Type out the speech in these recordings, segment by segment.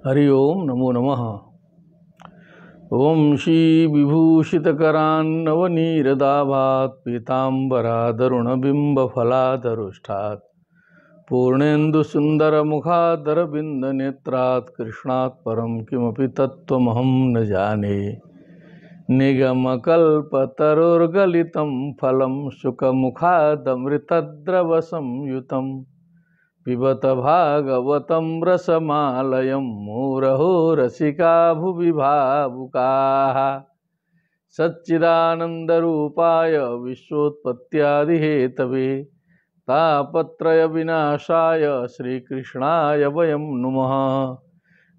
हरि ओम नमो नमः। ओम श्री विभूषितकरान्नवनीरदाभात् पीताम्बरादरुणबिम्बफलादरुष्ठात् पूर्णेन्दुसुन्दरमुखादरविन्दनेत्रात् कृष्णात् परं किमपि तत्त्वमहं न जाने। निगमकल्पतरुर्गलितं फलं शुकमुखादमृतद्रवसंयुतं पिबत भागवतं रसमालयं मुहुरहो रसिका भुवि भावुकाः। सच्चिदानन्दरूपाय विश्वोत्पत्त्यादिहेतवे तापत्रय विनाशाय श्रीकृष्णाय वयं नुमः।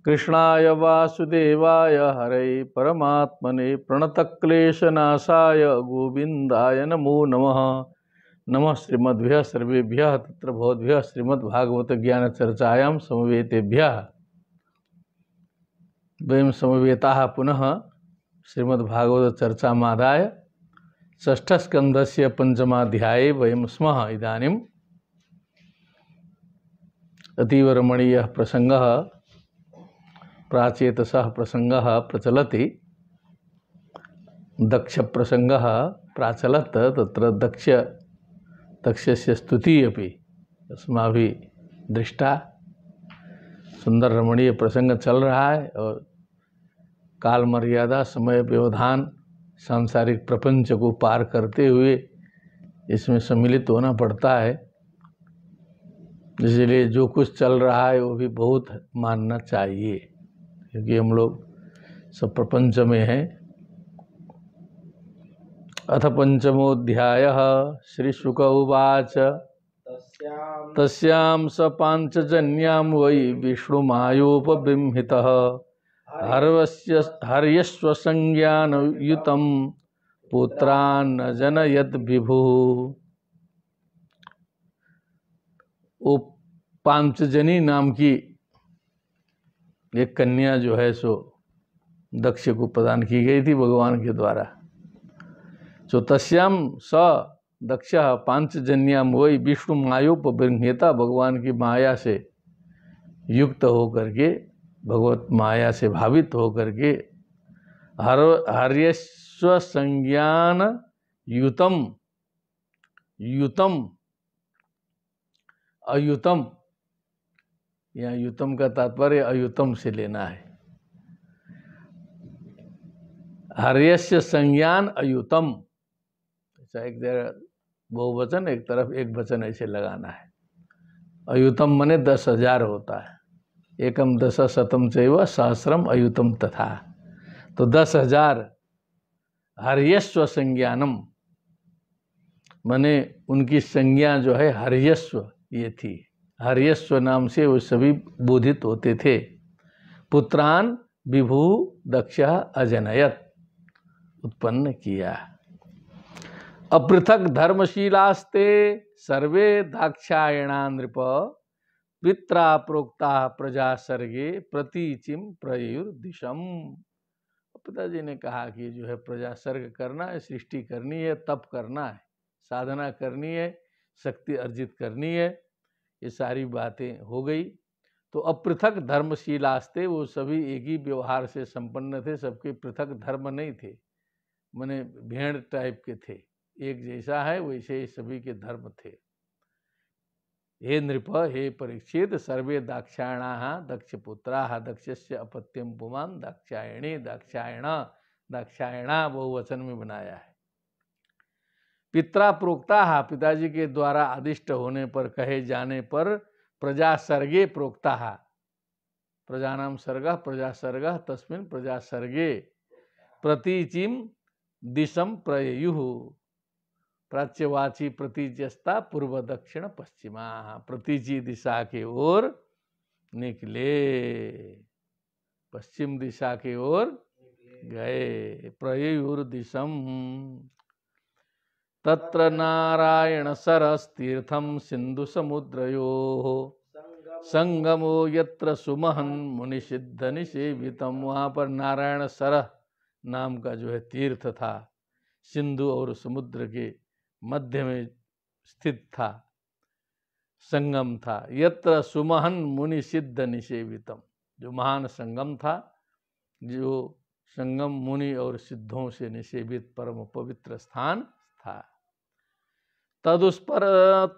कृष्णाय वासुदेवाय हरये परमात्मने प्रणतक्लेशनाशाय गोविन्दाय नमो नमः। नमः श्रीमद्भ्यः सर्वेभ्यः तत्र भवद्भ्यः श्रीमद्भागवत ज्ञान चर्चायां समवेतेभ्यः। वयं समवेताः पुनः श्रीमद्भागवत चर्चामादाय षष्ठस्कन्धस्य पंचमाध्याये वयं स्मः। इदानीम् अतीव रमणीयः प्रसङ्गः प्राचेतसः प्रसङ्गः प्रचलति। दक्ष प्रसङ्गः प्राचलत्। तत्र दक्षस्य स्तुति अपि अस्माभिः दृष्टा। सुंदर रमणीय प्रसंग चल रहा है और काल मर्यादा समय व्यवधान सांसारिक प्रपंच को पार करते हुए इसमें सम्मिलित होना पड़ता है। इसलिए जो कुछ चल रहा है वो भी बहुत मानना चाहिए, क्योंकि हम लोग सब प्रपंच में हैं। अथ पंचमोऽध्यायः। श्रीशुक उवाच तस्यां स पाञ्चजन्यां वै विष्णुमायोपबृंहितः हर्यश्वसंज्ञानयुतं पुत्रान् जनयद् विभुः। वो पांचजनी नाम की एक कन्या जो है सो दक्ष को प्रदान की गई थी भगवान के द्वारा। जो तस्याम स दक्ष पांचजन्याम वही विष्णु मायोपबृंहिता, भगवान की माया से युक्त होकर के, भगवत माया से भावित होकर के हर्यस्व संज्ञान युतम अयुतम, यहाँ युतम का तात्पर्य अयुतम से लेना है। हर्यस्य संज्ञान अयुतम, एक तरफ बहुवचन एक तरफ एक वचन ऐसे लगाना है। अयुतम मने 10,000 होता है। एकम दश शतम चैव सहस्रम अयुतम तथा। तो 10,000 हर्यस्व संज्ञानम मने उनकी संज्ञा जो है हर्यस्व ये थी। हर्यस्व नाम से वो सभी बोधित होते थे। पुत्रान विभु दक्ष अजनयत, उत्पन्न किया। अपृथक धर्मशीलास्ते सर्वे दाक्षायणा नृप पित्रा प्रोक्ता प्रजा सर्गे प्रतीचिम प्रयुर्दिशम। पिताजी ने कहा कि जो है प्रजा सर्ग करना है, सृष्टि करनी है, तप करना है, साधना करनी है, शक्ति अर्जित करनी है, ये सारी बातें हो गई। तो अपृथक धर्मशीलास्ते, वो सभी एक ही व्यवहार से संपन्न थे, सबके पृथक धर्म नहीं थे, माने भेड़ टाइप के थे, एक जैसा है वैसे ही सभी के धर्म थे। हे नृप, हे परीक्षित, सर्वे दाक्षायणा दक्षपुत्रा दक्षस्य अपत्यम पुमान दाक्षायणी दाक्षायणा बहुवचन में बनाया है। पित्रा प्रोक्ता, पिताजी के द्वारा आदिष्ट होने पर, कहे जाने पर, प्रजा सर्गे प्रोक्ता, प्रजानाम सर्गः प्रजा सर्गः तस्मिन् प्रजा सर्गे प्रतीचिम दिशम प्रयुः। प्राच्यवाची प्रतीच्यस्ता पूर्व दक्षिण पश्चिमा, प्रतीची दिशा के ओर निकले, पश्चिम दिशा के ओर गए। प्रयुर्दिशम तत्र नारायण सरस्तीर्थम सिंधु समुद्रयोः संगमो यत्र सुमहन मुनिसिद्ध निसेवितम। वहाँ पर नारायण सर नाम का जो है तीर्थ था, सिंधु और समुद्र के मध्य में स्थित था, संगम था। यत्र सुमहन मुनि सिद्ध निसेवितम, जो महान संगम था, जो संगम मुनि और सिद्धों से निसेवित परम पवित्र स्थान था।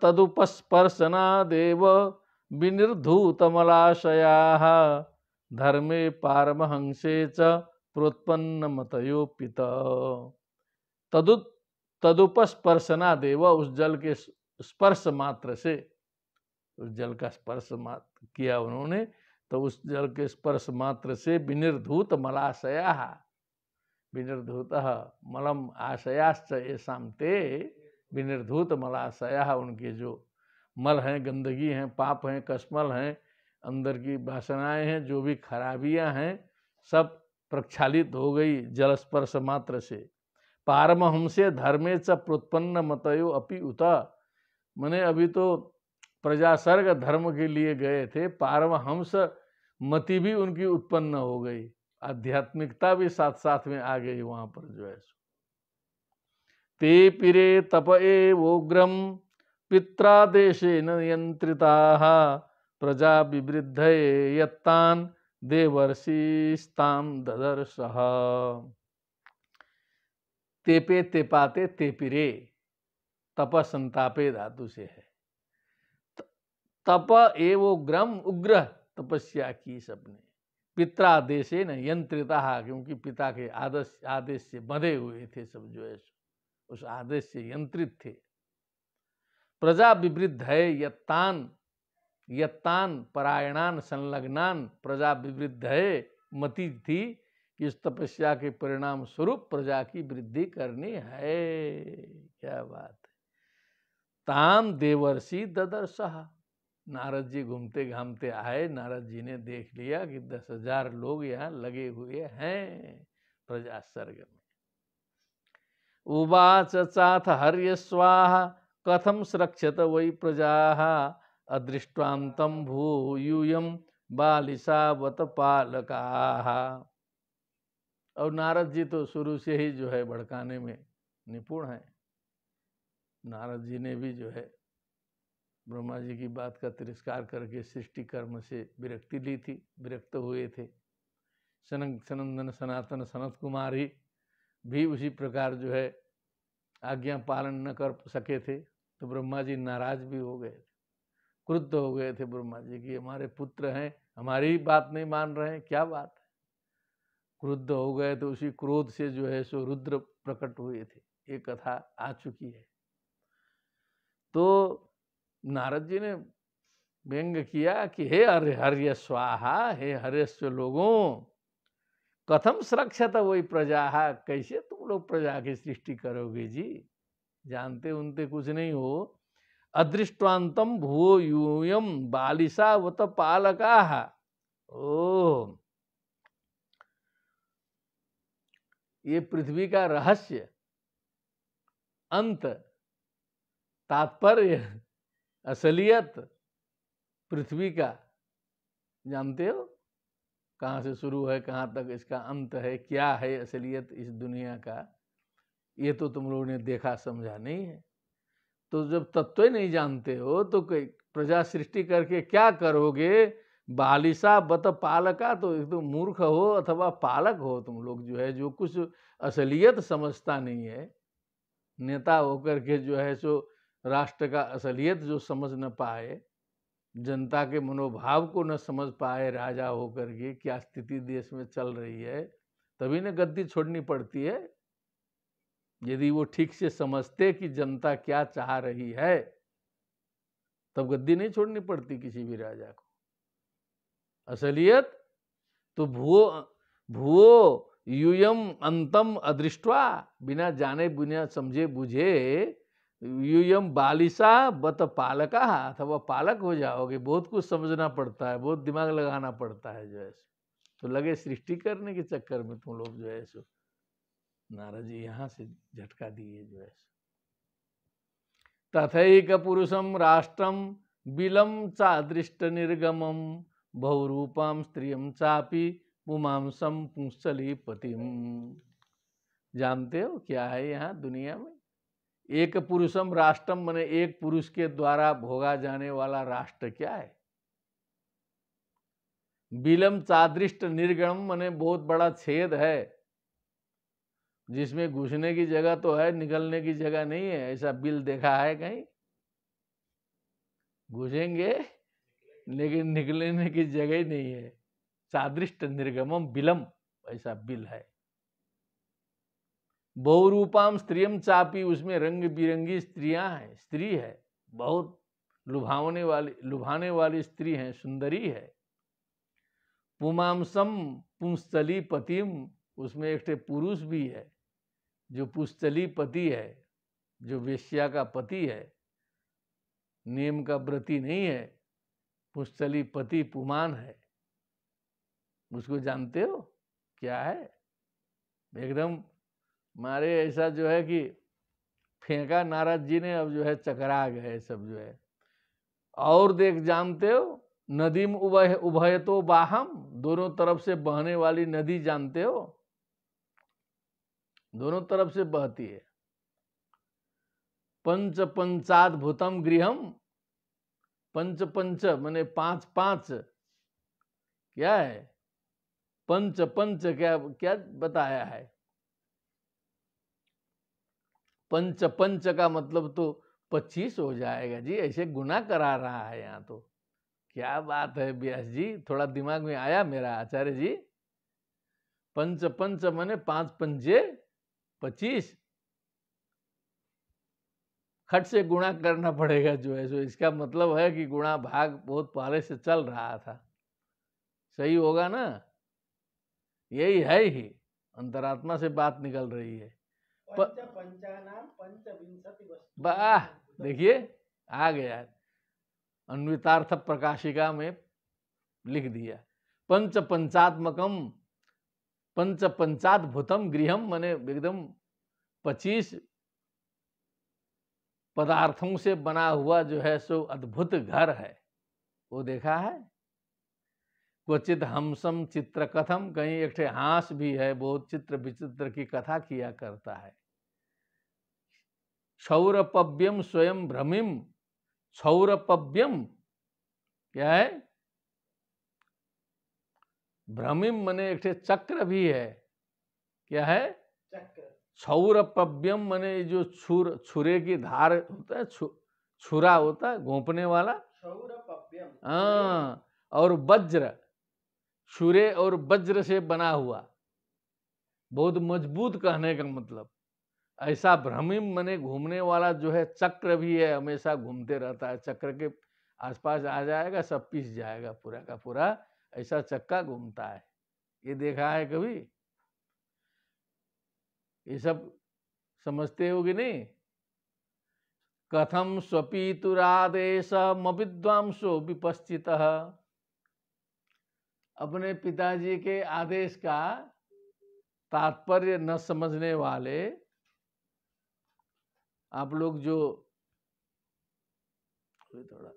तदुपस्पर्शनादेव विनिर्धूतमलाशयाः धर्मे पारमहंसे च प्रोत्पन्नमतयोपित। तदुपस्पर्शनादेव, उस जल के स्पर्श मात्र से, उस जल का स्पर्श मात्र किया उन्होंने, तो उस जल के स्पर्श मात्र से विनिर्धूत मलाशयाः, विनिर्धूत मलम आशयाश्च येषां ते विनिर्धूत मलाशयाः, उनके जो मल हैं, गंदगी हैं, पाप हैं, कश्मल हैं, अंदर की वासनाएं हैं, जो भी खराबियां हैं, सब प्रक्षालित हो गई जल स्पर्श मात्र से। पारमहंसे धर्मे च प्रोत्पन्न मतयो अपि उत, मैंने अभी तो प्रजासर्ग धर्म के लिए गए थे, पारमहंस मति भी उनकी उत्पन्न हो गई, आध्यात्मिकता भी साथ साथ में आ गई वहां पर जो है। ते पिरे तप एवोग्रम पित्रादेशेन नियंत्रिताः प्रजा विवृद्धये यत्तान् देवर्षिस्तां ददर्शः। तेपे तेपाते तेपिरे, तप संतापे धातु से है। तप एवोग्रम, उग्र तपस्या की सबने, पित्रादेशेन यंत्रिताः, क्योंकि पिता के आदेश से बंधे हुए थे सब जो है, उस आदेश से यंत्रित थे। प्रजा विवृद्ध है यत्तान, यत्तान परायणान संलग्नान, प्रजा विवृद्ध है मति थी कि इस तपस्या के परिणाम स्वरूप प्रजा की वृद्धि करनी है। क्या बात है। ताम देवर्षि ददर्शः, नारद जी घूमते घामते आए, नारद जी ने देख लिया कि 10,000 लोग यहाँ लगे हुए हैं प्रजा सर्ग में। उवाच चाथ हर्यस्वाहा कथम सुरक्षत वै प्रजाः अदृष्ट्वान्तं भूयूयं बालिशावत पालकाः। और नारद जी तो शुरू से ही जो है भड़काने में निपुण है। नारद जी ने भी जो है ब्रह्मा जी की बात का तिरस्कार करके सृष्टि कर्म से विरक्ति ली थी, विरक्त हुए थे। सनंदन सनातन सनत कुमारी भी उसी प्रकार जो है आज्ञा पालन न कर सके थे, तो ब्रह्मा जी नाराज भी हो गए, क्रुद्ध हो गए थे ब्रह्मा जी की, हमारे पुत्र हैं, हमारी बात नहीं मान रहे हैं, क्या बात है। क्रुद्ध हो गए तो उसी क्रोध से जो है सो रुद्र प्रकट हुए थे, ये कथा आ चुकी है। तो नारद जी ने व्यंग किया कि हे हर्य स्वाहा, हे हर्यस्व लोगों, कथम सुरक्षित वही प्रजा, कैसे तुम लोग प्रजा की सृष्टि करोगे जी, जानते उनते कुछ नहीं हो। अदृष्टान्तम भूयो यूयम बालिशावत पालकाः। ओ, ये पृथ्वी का रहस्य, अंत, तात्पर्य, असलियत पृथ्वी का जानते हो, कहाँ से शुरू है, कहाँ तक इसका अंत है, क्या है असलियत इस दुनिया का, ये तो तुम लोगों ने देखा समझा नहीं है। तो जब तत्व ही नहीं जानते हो तो प्रजा सृष्टि करके क्या करोगे। बालिशा बत पालका, तो एक तो मूर्ख हो अथवा पालक हो तुम लोग जो है, जो कुछ असलियत समझता नहीं है, नेता होकर के जो है सो राष्ट्र का असलियत जो समझ न पाए, जनता के मनोभाव को न समझ पाए, राजा होकर के क्या स्थिति देश में चल रही है, तभी न गद्दी छोड़नी पड़ती है। यदि वो ठीक से समझते कि जनता क्या चाह रही है, तब गद्दी नहीं छोड़नी पड़ती किसी भी राजा को। असलियत तो भूओ यूयम अंतम अदृष्ट्वा, बिना जाने बिना समझे बुझे, यूयम बालिशा बत पालका, अथवा पालक हो जाओगे। बहुत कुछ समझना पड़ता है, बहुत दिमाग लगाना पड़ता है जो है, तो लगे सृष्टि करने के चक्कर में तुम लोग जो है सो। नारद जी यहाँ से झटका दिए जो है। तथैक पुरुषम राष्ट्रम बिलम चादृष्ट निर्गमम बहुरूपम स्त्रियम चापी पुमांसम पुंसली पतिम। जानते हो क्या है यहाँ दुनिया में? एक पुरुषम राष्ट्रम, माने एक पुरुष के द्वारा भोगा जाने वाला राष्ट्र क्या है? बिलम चादृष्ट निर्गम माने बहुत बड़ा छेद है, जिसमें घुसने की जगह तो है, निकलने की जगह नहीं है। ऐसा बिल देखा है कहीं? घुसेंगे लेकिन निकलने की जगह ही नहीं है। चादृष्ट निर्गमम बिलम, ऐसा बिल है। बहुरूपाम स्त्रियम चापी, उसमें रंग बिरंगी स्त्रियां हैं, स्त्री है, बहुत लुभाने वाली स्त्री है, सुंदरी है। पुमांसम पुंसली पतिम, उसमें एक पुरुष भी है जो पुंसली पति है, जो वेश्या का पति है, नियम का व्रती नहीं है, पुंसली पति पुमान है। उसको जानते हो क्या है? एकदम मारे ऐसा जो है कि फेंका नारद जी ने, अब जो है चकरा गए सब जो है। और देख, जानते हो नदीम उभय तो बाहम, दोनों तरफ से बहने वाली नदी जानते हो? दोनों तरफ से बहती है। पंच पंचाद्भुतम गृहम, पंच पंच माने पांच पांच, क्या है पंच पंच, क्या क्या बताया है? पंच पंच का मतलब तो 25 हो जाएगा जी, ऐसे गुना करा रहा है यहाँ तो। क्या बात है व्यास जी, थोड़ा दिमाग में आया मेरा आचार्य जी। पंच पंच माने 5 पंजे 25, खट से गुणा करना पड़ेगा जो है। सो इसका मतलब है कि गुणा भाग बहुत पहले से चल रहा था। सही होगा ना? यही है ही, अंतरात्मा से बात निकल रही है। वाह, देखिए आ गया, अन्वितार्थ प्रकाशिका में लिख दिया। पंच पंचात्मकम, पंच पंचाद्भुतम गृहम माने एकदम 25 पदार्थों से बना हुआ जो है सो अद्भुत घर है। वो देखा है? क्वचित हमसम चित्र कथम, कहीं एक हांस भी है, बहुत चित्र विचित्र की कथा किया करता है। क्षौरपव्यम स्वयं भ्रमिम, क्षौरपव्यम क्या है? भ्रमिम मने एक चक्र भी है। क्या है? चक्र। क्षौरपव्यम मने जो छुरे की धार होता है, छुरा होता है घोंपने वाला। क्षौरपव्यम, हाँ। और वज्र, छुरे और वज्र से बना हुआ, बहुत मजबूत कहने का मतलब। ऐसा भ्रमिम मने घूमने वाला जो है, चक्र भी है, हमेशा घूमते रहता है। चक्र के आसपास आ जाएगा, सब पीस जाएगा पूरा का पूरा, ऐसा चक्का घूमता है। ये देखा है कभी? ये सब समझते हो कि नहीं? कथम स्वपीतुरादेश विद्वांसो विपश्चितः, अपने पिताजी के आदेश का तात्पर्य न समझने वाले आप लोग जो थोड़ा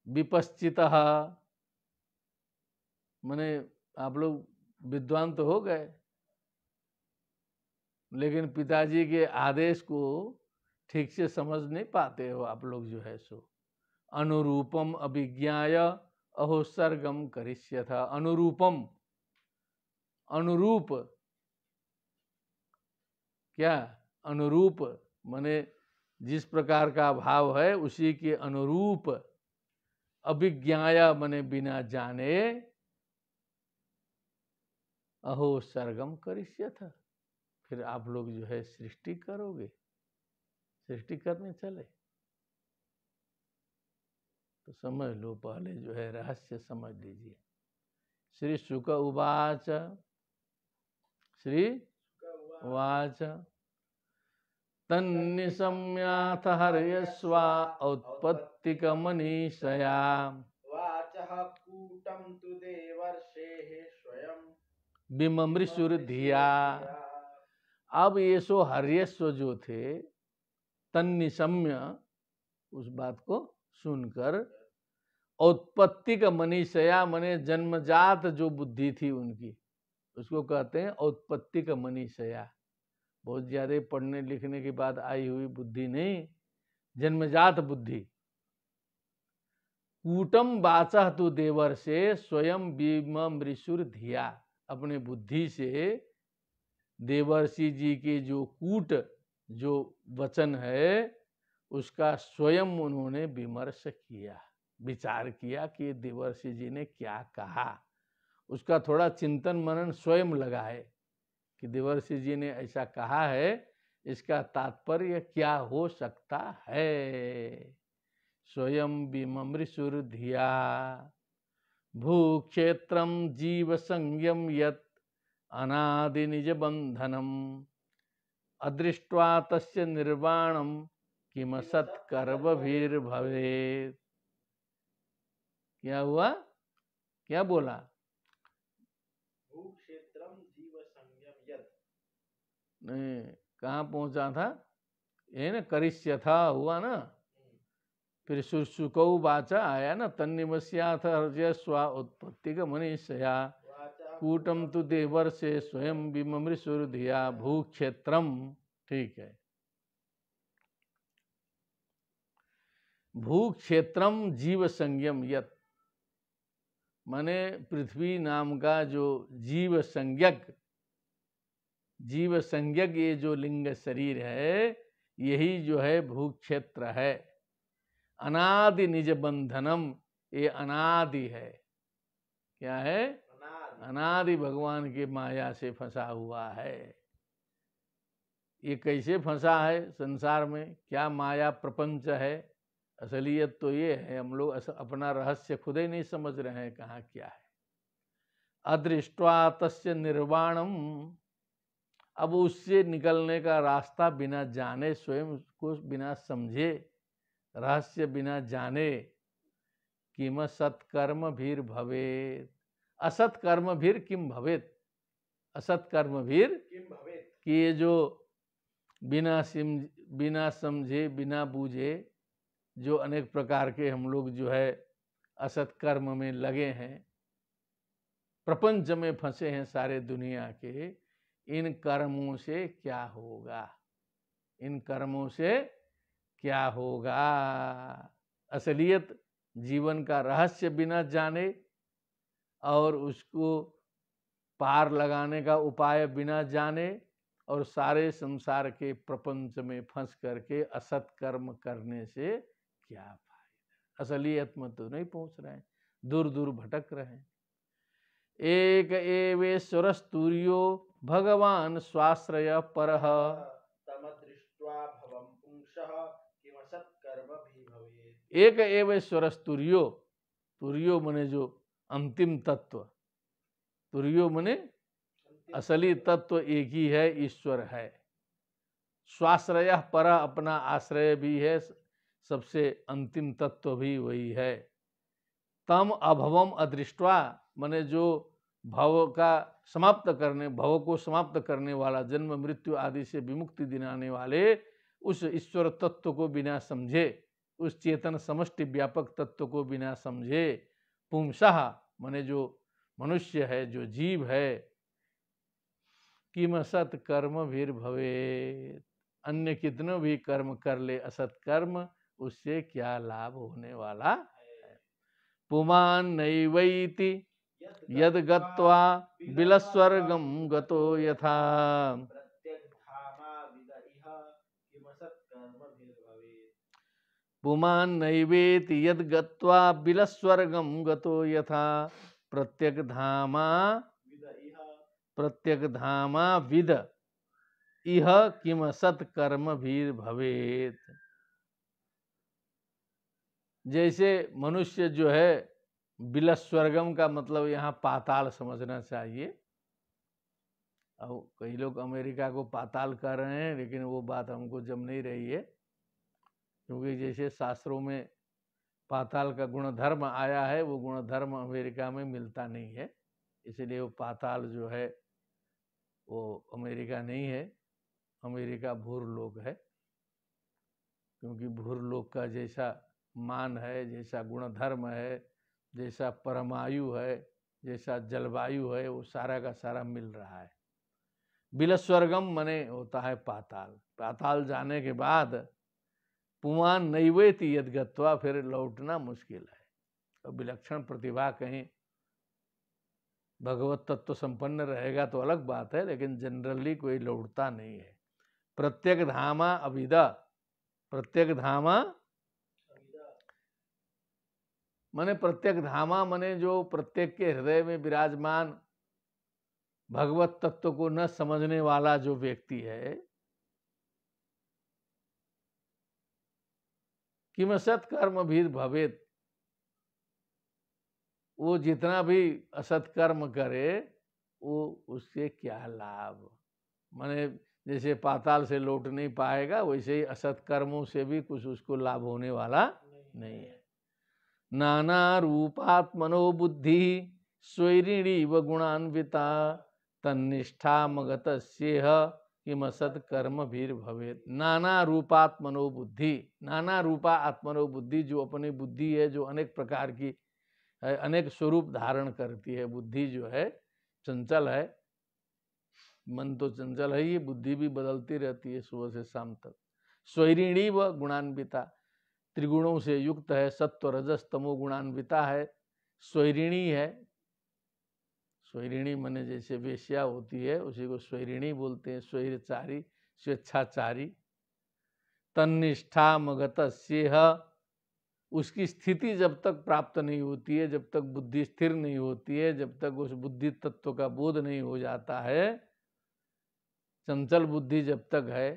विपश्चितः माने आप लोग विद्वान तो हो गए, लेकिन पिताजी के आदेश को ठीक से समझ नहीं पाते हो आप लोग जो है सो। अनुरूपम अभिज्ञाय अहो सर्गम करिष्यथा, अनुरूपम, अनुरूप क्या? अनुरूप माने जिस प्रकार का भाव है उसी के अनुरूप, अभिज्ञाय माने बिना जाने, अहो सर्गम करिष्यथा, फिर आप लोग जो है सृष्टि करोगे, सृष्टि करने चले। तो समझ लो, पहले जो है रहस्य समझ लीजिए। श्री शुक उवाच, श्री उवाच तन्निशम्याथ हर्यस्वा औत्पत्तिक मनीषया, वाचः कूटं तु देवर्षेः स्वयं बिममृषुर्धिया। अब ये सो हर्यस्व जो थे, तन्निशम्य उस बात को सुनकर, औत्पत्तिक मनीषया मने जन्मजात जो बुद्धि थी उनकी, उसको कहते हैं औत्पत्तिक मनीषया। बहुत ज्यादा पढ़ने लिखने के बाद आई हुई बुद्धि नहीं, जन्मजात बुद्धि। कूटम वाचा तु देवर से स्वयं विमृशुर धिया, अपने बुद्धि से देवर्षि जी के जो कूट जो वचन है उसका स्वयं उन्होंने विमर्श किया, विचार किया कि देवर्षि जी ने क्या कहा। उसका थोड़ा चिंतन मनन स्वयं लगाए कि देवर्षि जी ने ऐसा कहा है, इसका तात्पर्य क्या हो सकता है। स्वयं विमृशुर धिया भूक्षेत्रम जीव संयम यत् अनादि निज बंधनम अदृष्ट्वा तस्य निर्वाणम किम सत्कर्मभिर्भवेत्। क्या हुआ, क्या बोला? भूक्षेत्रम जीव संयम यत्, नहीं, कहाँ पहुंचा था ये ना, करिष्य था हुआ ना, फिर शुशुकौ वाचा आया ना, तन्निवस्याथ हर्य स्वा उत्पत्ति का मनीषया कूटम तु देवर से स्वयं विमृशुर धिया भूक्षेत्रम। ठीक है, भूक्षेत्रम जीव संयम यत, माने पृथ्वी नाम का जो जीव संज्ञक ये जो लिंग शरीर है, यही जो है भूक्षेत्र है। अनादि निज बंधनम, ये अनादि है। क्या है? अनादि भगवान के माया से फंसा हुआ है। ये कैसे फंसा है संसार में, क्या माया प्रपंच है? असलियत तो ये है, हम लोग अपना रहस्य खुद ही नहीं समझ रहे हैं कहाँ क्या है। अदृष्ट्वा तस्य निर्वाणम, अब उससे निकलने का रास्ता बिना जाने, स्वयं को बिना समझे, रहस्य बिना जाने, किम सत्कर्म भीर भवेत, असत कर्म भीर किम भवेत, असत कर्म भीर किम भवेत, कि ये जो बिना समझे बिना बूझे जो अनेक प्रकार के हम लोग जो है असत कर्म में लगे हैं, प्रपंच में फंसे हैं सारे दुनिया के, इन कर्मों से क्या होगा, इन कर्मों से क्या होगा। असलियत जीवन का रहस्य बिना जाने और उसको पार लगाने का उपाय बिना जाने और सारे संसार के प्रपंच में फंस करके असत कर्म करने से क्या फायदा। असलियत में तो नहीं पहुंच रहे हैं, दूर दूर भटक रहे हैं। एक एवेश्वरस्तूर्यो भगवान स्वाश्रय परः तमदृष्ट्वा भवं पुंसः किम सत्कर्मभिर्भवेत्। एक एवेश्वरस्तूर्यो, तुर्यो मने जो अंतिम तत्व, तुर्यो मने असली तत्व एक ही है, ईश्वर है। स्वाश्रय पर, अपना आश्रय भी है, सबसे अंतिम तत्व भी वही है। तम अभवम अदृष्ट्वा, माने जो भव का समाप्त करने, भव को समाप्त करने वाला, जन्म मृत्यु आदि से विमुक्ति दिलाने वाले उस ईश्वर तत्व को बिना समझे, उस चेतन समष्टि व्यापक तत्व को बिना समझे, पुंसः माने जो मनुष्य है, जो जीव है, किम असत कर्म भीर भवेत, अन्य कितने भी कर्म कर ले असत कर्म, उससे क्या लाभ होने वाला है। पुमान नैवैति यद गत्वा बिलस्वर्गम गतो यथा, पुमान नैवेति यद गत्वा बिलस्वर्गम गतो यथा, प्रत्यक धामा विद इह किम सत्कर्म भीर भवेत। जैसे मनुष्य जो है, बिलस्वर्गम का मतलब यहाँ पाताल समझना चाहिए। अब कई लोग अमेरिका को पाताल कह रहे हैं, लेकिन वो बात हमको जम नहीं रही है, क्योंकि जैसे शास्त्रों में पाताल का गुणधर्म आया है, वो गुणधर्म अमेरिका में मिलता नहीं है, इसलिए वो पाताल जो है वो अमेरिका नहीं है, अमेरिका भूरलोक है। क्योंकि भूरलोक का जैसा मान है, जैसा गुणधर्म है, जैसा परमायु है, जैसा जलवायु है, वो सारा का सारा मिल रहा है। बिलस्वर्गम मने होता है पाताल। पाताल जाने के बाद पुमान नैवेति यद गत्वा, फिर लौटना मुश्किल है। और विलक्षण प्रतिभा कहीं भगवत तत्व संपन्न रहेगा तो अलग बात है, लेकिन जनरली कोई लौटता नहीं है। प्रत्येक धामा अभिदा, प्रत्येक धामा माने प्रत्येक धामा माने जो प्रत्येक के हृदय में विराजमान भगवत तत्व को न समझने वाला जो व्यक्ति है, किम सत्कर्म भी भवेत, वो जितना भी असत कर्म करे वो उससे क्या लाभ। माने जैसे पाताल से लौट नहीं पाएगा, वैसे ही असत कर्मों से भी कुछ उसको लाभ होने वाला नहीं है। नाना रूपात्मनो बुद्धि स्वैरिणी व गुणान्विता तन्निष्ठा मगतस्येह किम असत कर्म भीर भवेत। नाना रूपात्मनो बुद्धि, नाना रूपा आत्मनो बुद्धि, जो अपनी बुद्धि है जो अनेक प्रकार की है, अनेक स्वरूप धारण करती है। बुद्धि जो है चंचल है, मन तो चंचल है, ये बुद्धि भी बदलती रहती है सुबह से शाम तक। स्वैरिणी व गुणान्विता, त्रिगुणों से युक्त है, सत्व रजस तमो गुणान्विता है, स्वैरिणी है। स्वैरिणी माने जैसे वेश्या होती है उसी को स्वैरिणी बोलते हैं, स्वैरचारी, स्वेच्छाचारी। तन्निष्ठा मगतस्येह, उसकी स्थिति जब तक प्राप्त नहीं होती है, जब तक बुद्धि स्थिर नहीं होती है, जब तक उस बुद्धि तत्व का बोध नहीं हो जाता है, चंचल बुद्धि जब तक है,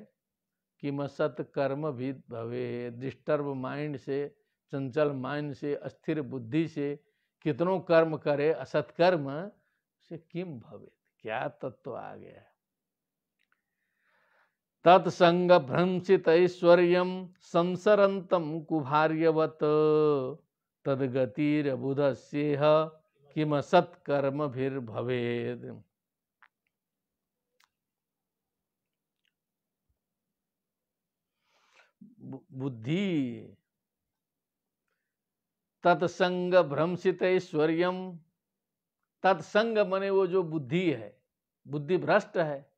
कि मसत कर्म भी भवे, डिस्टर्ब माइंड से, चंचल माइंड से, अस्थिर बुद्धि से कितनों कर्म करे असत कर्म से किम भवे, क्या तत्व आ गया है। तत्संग भ्रंसित ऐश्वर्यम संसरंतम कुभार्यवत तदगतिरबुधस्येह किम सत्कर्म भीर भवेद। बुद्धि तत्संग भ्रंसित ऐश्वर्यम, तत्संग मने वो जो बुद्धि है, बुद्धि भ्रष्ट है,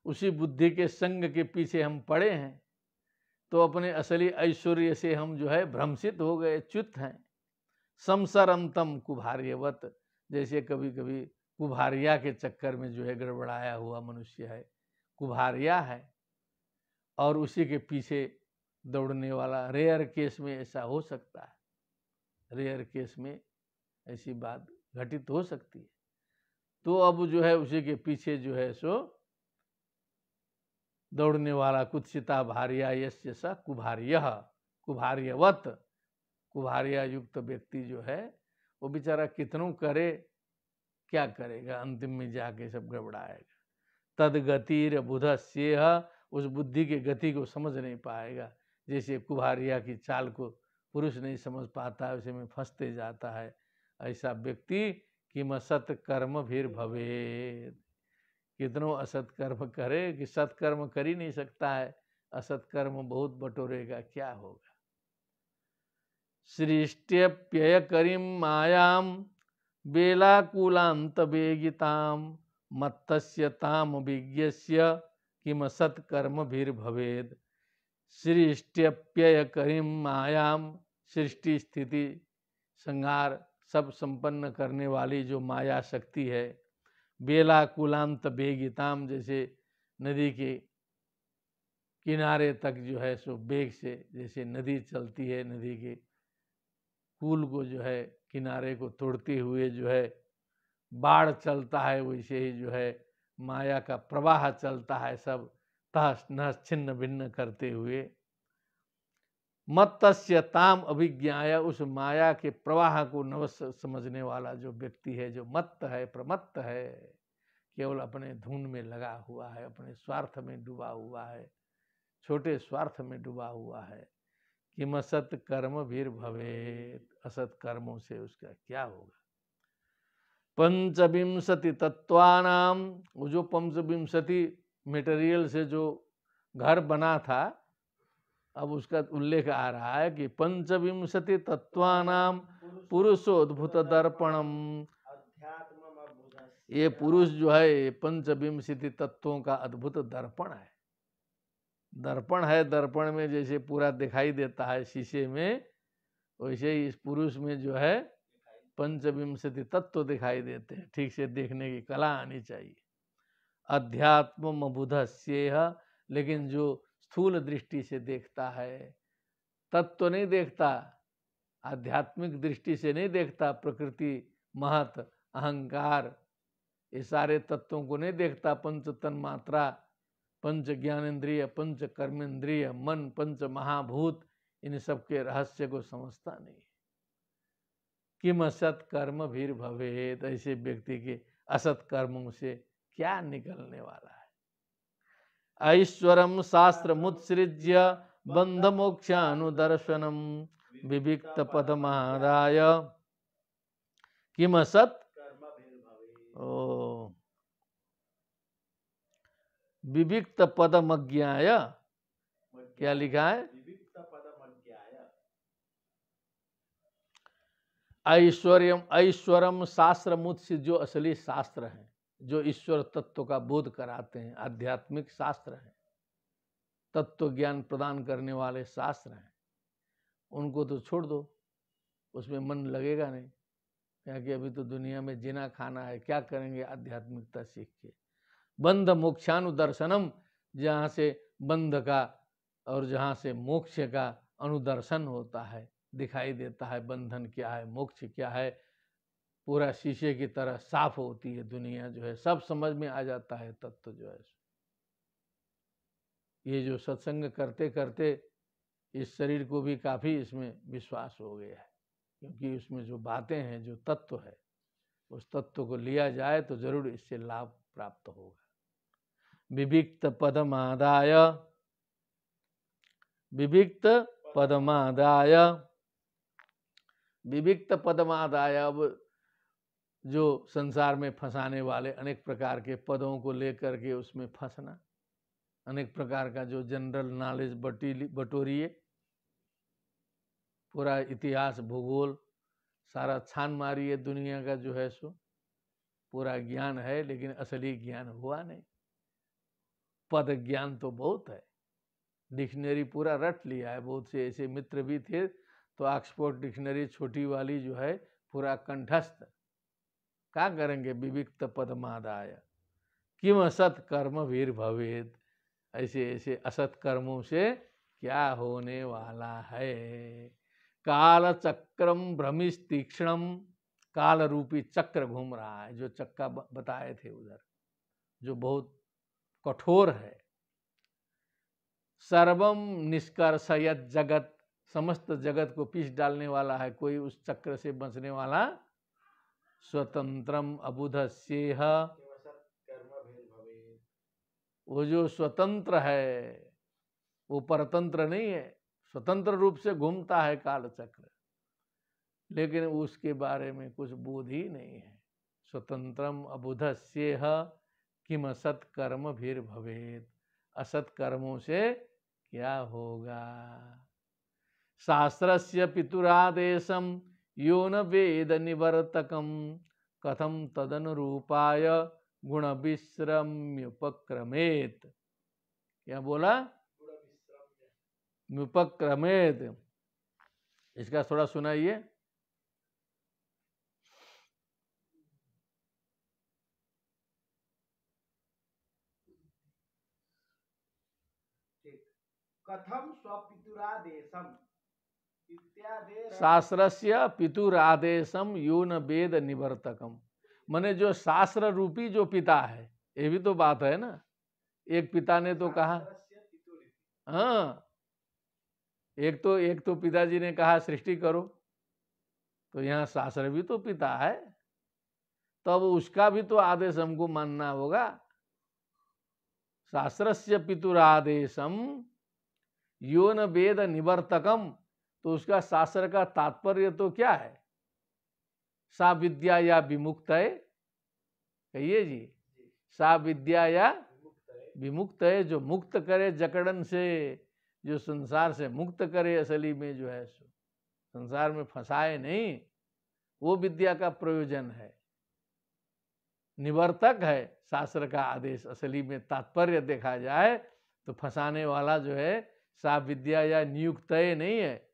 उसी बुद्धि के संग के पीछे हम पड़े हैं, तो अपने असली ऐश्वर्य से हम जो है भ्रंसित हो गए, च्युत हैं। संसरंतम कुभार्यवत, जैसे कभी कभी कुभारिया के चक्कर में जो है गड़बड़ाया हुआ मनुष्य है, कुभारिया है, और उसी के पीछे दौड़ने वाला। रेयर केस में ऐसा हो सकता है, रेयर केस में ऐसी बात घटित हो सकती है। तो अब जो है उसी के पीछे जो है सो दौड़ने वाला कुत्सिता भार्या यस्य स कुभार्य, कुभार्यवत, कुभार्या युक्त व्यक्ति जो है वो बेचारा कितनों करे, क्या करेगा, अंतिम में जाके सब गड़बड़ाएगा। तदगतिर बुधस्येह, उस बुद्धि के गति को समझ नहीं पाएगा। जैसे कुभारिया की चाल को पुरुष नहीं समझ पाता है, उसे में फंसते जाता है। ऐसा व्यक्ति किम असत कर्म भीर भवेद, कितनों असत कर्म करे कि सत्कर्म कर ही नहीं सकता है, असत कर्म बहुत बटोरेगा, क्या होगा। सृष्ट्यप्यय करीम मायाम बेलाकुलांत बेगिताम मत्तस्य ताम विज्ञस्य किम सत्कर्म भीर भवेद। सृष्ट्यप्यय करीम मायाम, सृष्टि स्थिति संहार सब संपन्न करने वाली जो माया शक्ति है। बेलाकुलांत बेगिताम, जैसे नदी के किनारे तक जो है सो बेग से, जैसे नदी चलती है, नदी के पुल को जो है किनारे को तोड़ते हुए जो है बाढ़ चलता है, वैसे ही जो है माया का प्रवाह चलता है, सब तहस नहस छिन्न भिन्न करते हुए। मत्तस्य ताम अभिज्ञाय, उस माया के प्रवाह को नवस समझने वाला जो व्यक्ति है, जो मत्त है, प्रमत्त है, केवल अपने धुन में लगा हुआ है, अपने स्वार्थ में डूबा हुआ है, छोटे स्वार्थ में डूबा हुआ है, किम असत कर्म भीर भवेत, असत कर्मों से उसका क्या होगा। पंचविंशति तत्वानाम, वो जो पंचविंशति मटेरियल से जो घर बना था, अब उसका उल्लेख आ रहा है कि पंचविंशति तत्वानाम पुरुषोद्भुत दर्पणम, ये पुरुष जो है पंचविंशति तत्वों का अद्भुत दर्पण है। दर्पण है, दर्पण में जैसे पूरा दिखाई देता है शीशे में, वैसे ही इस पुरुष में जो है पंचविंशति तत्व दिखाई देते हैं। ठीक से देखने की कला आनी चाहिए। अध्यात्म बुधस्येह, लेकिन जो स्थूल दृष्टि से देखता है, तत्व नहीं देखता, आध्यात्मिक दृष्टि से नहीं देखता, प्रकृति, महत, अहंकार, ये सारे तत्वों को नहीं देखता, पंच तन्मात्रा, पंच ज्ञानेन्द्रिय, पंच कर्मेंद्रिय, मन, पंच महाभूत, इन सब के रहस्य को समझता नहीं। किम असत कर्म भीर भवेत, ऐसे व्यक्ति के असत कर्मों से क्या निकलने वाला है। ऐश्वरम शास्त्र मुत्सृज्य बंध मोक्षानुदर्शनम विविक्त पदमादाय किम असत ओ विविक्त पदमज्ञाय, क्या लिखा है? ऐश्वर्यम ऐश्वरम शास्त्र मुत्स्य, जो असली शास्त्र हैं, जो ईश्वर तत्व का बोध कराते हैं, आध्यात्मिक शास्त्र हैं, तत्व ज्ञान प्रदान करने वाले शास्त्र हैं, उनको तो छोड़ दो, उसमें मन लगेगा नहीं, क्योंकि अभी तो दुनिया में जीना खाना है, क्या करेंगे आध्यात्मिकता सीख के। बंध मोक्षानुदर्शनम, जहाँ से बंध का और जहाँ से मोक्ष का अनुदर्शन होता है, दिखाई देता है, बंधन क्या है, मोक्ष क्या है, पूरा शीशे की तरह साफ होती है दुनिया, जो है सब समझ में आ जाता है तत्व जो है। ये जो सत्संग करते करते इस शरीर को भी काफी इसमें विश्वास हो गया है, क्योंकि इसमें जो बातें हैं, जो तत्व है, उस तत्व को लिया जाए तो जरूर इससे लाभ प्राप्त होगा। विविक्त पदमादाय, विविक्त पदमादाय, विविक्त पदमादाय। अब जो संसार में फंसाने वाले अनेक प्रकार के पदों को लेकर के उसमें फंसना, अनेक प्रकार का जो जनरल नॉलेज बटोरिए, पूरा इतिहास भूगोल सारा छान मारिए, दुनिया का जो है सो पूरा ज्ञान है, लेकिन असली ज्ञान हुआ नहीं। पद ज्ञान तो बहुत है, डिक्शनरी पूरा रट लिया है, बहुत से ऐसे मित्र भी थे तो ऑक्सफोर्ड डिक्शनरी छोटी वाली जो है पूरा कंठस्थ, क्या करेंगे। विविक्त पदमादाय किम असत कर्म वीर भवेद, ऐसे ऐसे असत कर्मों से क्या होने वाला है। काल चक्रम भ्रमिश तीक्ष्णम, काल रूपी चक्र घूम रहा है, जो चक्का बताए थे उधर, जो बहुत कठोर है। सर्वम निष्कर्षयत जगत, समस्त जगत को पीस डालने वाला है, कोई उस चक्र से बचने वाला। स्वतंत्रम अबुधस्येह, वो जो स्वतंत्र है वो परतंत्र नहीं है, स्वतंत्र रूप से घूमता है काल चक्र, लेकिन उसके बारे में कुछ बोध ही नहीं है। स्वतंत्रम अबुधस्येह किम असत कर्म भीर भवेत, असत कर्मों से क्या होगा। शास्त्रस्य पितुरादेशम यो न वेद निवर्तकम कथम तदनुरूपाय गुण विश्रम्युपक्रमेत, क्या बोला, मुपक्रमेत। इसका थोड़ा सुनाइए। कथम स्वपितुरादेशम इत्यादि शास्त्रस्य पितुरादेशम यो न वेद निवर्तकम, माने जो शास्त्र रूपी जो पिता है, ये भी तो बात है ना। एक पिता ने तो कहा, हाँ, एक तो पिताजी ने कहा सृष्टि करो, तो यहाँ शास्त्र भी तो पिता है, तब उसका भी तो आदेश हमको मानना होगा। शास्त्रस्य पितुरादेशम यो न वेद निवर्तकम, तो उसका शास्त्र का तात्पर्य तो क्या है। सा विद्या या विमुक्त है, कहिए जी, सा विद्या या विमुक्त है, जो मुक्त करे जकड़न से, जो संसार से मुक्त करे, असली में जो है संसार में फंसाए नहीं, वो विद्या का प्रयोजन है। निवर्तक है शास्त्र का आदेश, असली में तात्पर्य देखा जाए तो फंसाने वाला जो है सा विद्या या नियुक्त नहीं है,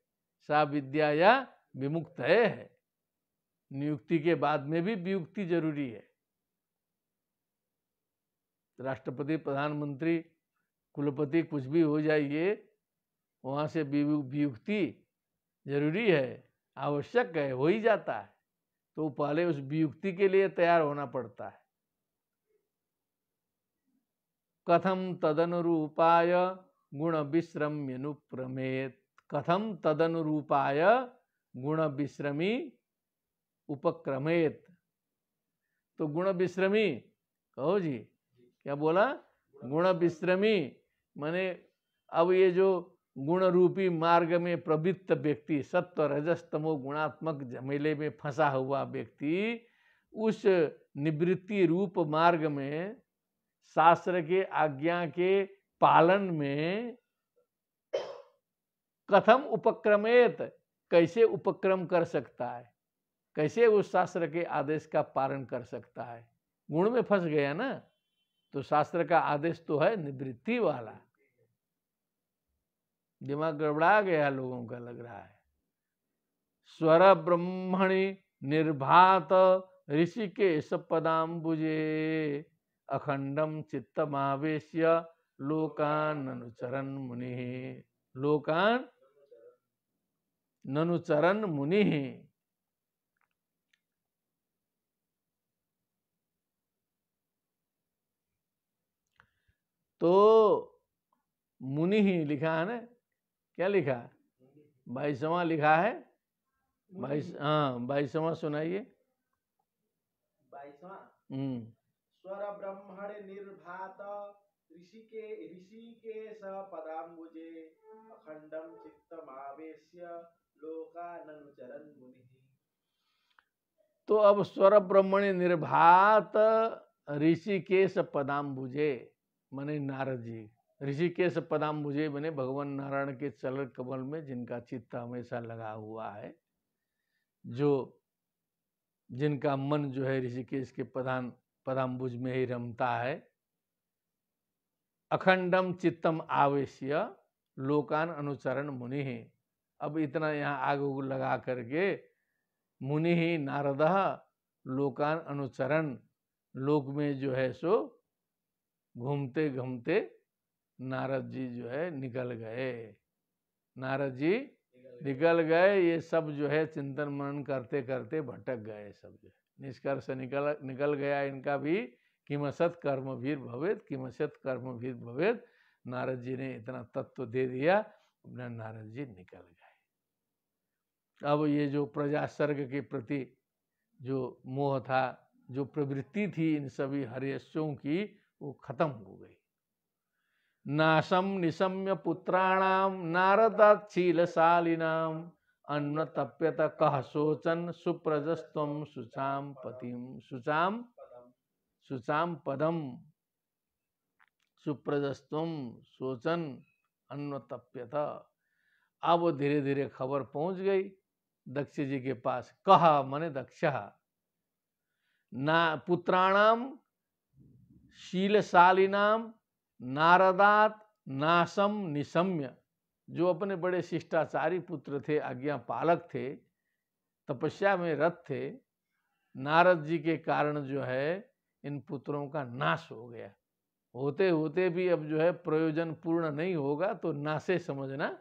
सा विद्या या विमुक्त है। नियुक्ति के बाद में भी वियुक्ति जरूरी है। राष्ट्रपति, प्रधानमंत्री, कुलपति कुछ भी हो जाइए, वहां से वियुक्ति जरूरी है, आवश्यक है, हो ही जाता है। तो पहले उस वियुक्ति के लिए तैयार होना पड़ता है। कथम तदनुरूपाय गुण विश्रम्यनुप्रमेत। कथम तदनुरूपाय गुण विश्रमी उपक्रमेत। तो गुण विश्रमी कहो जी, क्या बोला? गुण विश्रमी माने अब ये जो गुण रूपी मार्ग में प्रवृत्त व्यक्ति, सत्व रजस तमो गुणात्मक झमेले में फंसा हुआ व्यक्ति, उस निवृत्ति रूप मार्ग में शास्त्र के आज्ञा के पालन में कथम उपक्रमेत, कैसे उपक्रम कर सकता है, कैसे उस शास्त्र के आदेश का पालन कर सकता है? गुण में फंस गया ना, तो शास्त्र का आदेश तो है निवृत्ति वाला। दिमाग गड़बड़ा गया लोगों का, लग रहा है। स्वर ब्रह्मणि निर्भात ऋषिकेश पदाम्बुजे अखंडम चित्तमावेश्य लोकान अनुचरन मुनि। लोकान ननुचरन मुनि। तो मुनि ही लिखा है ना, क्या लिखा? 22वां लिखा है। 22वां सुनाइए। 22वां। स्वर ब्रह्मण निर्भात ऋषिकेश पदाम्बुजे अखंडम चित्तमावेश्य लोकाननुचरन् मुनिः। तो अब स्वर ब्रह्मण निर्भात ऋषिकेश पदाम्बुजे माने नारद जी। ऋषिकेश पदाम्बुजे बने भगवान नारायण के चरण कमल में जिनका चित्त हमेशा लगा हुआ है, जो जिनका मन जो है ऋषिकेश के पदाम्बुज में ही रमता है। अखंडम चित्तम आवेश्य लोकान अनुचरण मुनि। अब इतना यहाँ आग लगा करके मुनि ही नारद लोकान अनुचरण, लोक में जो है सो घूमते घूमते नारद जी जो है निकल गए। नारद जी निकल गए। ये सब जो है चिंतन मनन करते करते भटक गए। सब जो है निष्कर्ष निकल गया इनका भी। किमसत कर्मवीर भवेत, किमसत कर्मवीर भवेत। नारद जी ने इतना तत्व दे दिया, अपना नारद जी निकल गए। अब ये जो प्रजा सर्ग के प्रति जो मोह था, जो प्रवृत्ति थी इन सभी हर्यश्यों की, वो खत्म हो गई। नाशम निशम्य पुत्राणाम नारदाच्छीलशालिनाम अन्न तप्यत कह शोचन सुप्रजस्त्वं शुचाम पतिम। शुचाम पदम सुप्रजस्त्वं शोचन अन्न तप्यत। अब धीरे धीरे खबर पहुंच गई दक्ष जी के पास। कहा मने दक्ष ना पुत्राणाम शीलशालिनाम नारदात नाशम निशम्य, जो अपने बड़े शिष्टाचारी पुत्र थे, आज्ञा पालक थे, तपस्या में रत थे, नारद जी के कारण जो है इन पुत्रों का नाश हो गया। होते होते भी अब जो है प्रयोजन पूर्ण नहीं होगा तो नाशे समझना